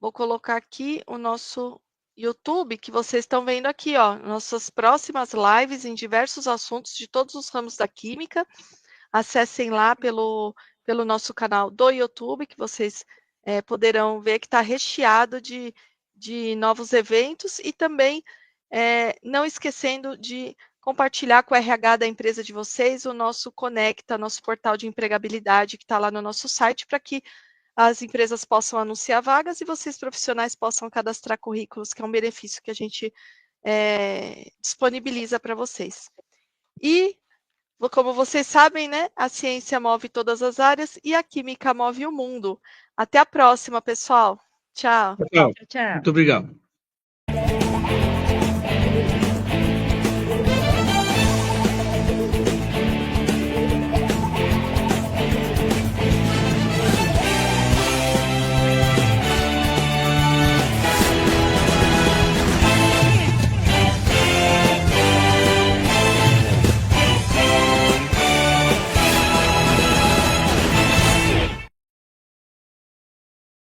vou colocar aqui o nosso YouTube, que vocês estão vendo aqui, ó, nossas próximas lives em diversos assuntos de todos os ramos da química. Acessem lá pelo nosso canal do YouTube, que vocês poderão ver que está recheado de novos eventos e também não esquecendo de compartilhar com o RH da empresa de vocês o nosso Conecta, nosso portal de empregabilidade que está lá no nosso site, para que as empresas possam anunciar vagas e vocês profissionais possam cadastrar currículos, que é um benefício que a gente disponibiliza para vocês. E, como vocês sabem, né, a ciência move todas as áreas e a química move o mundo. Até a próxima, pessoal. Tchau. Tchau. Muito obrigado.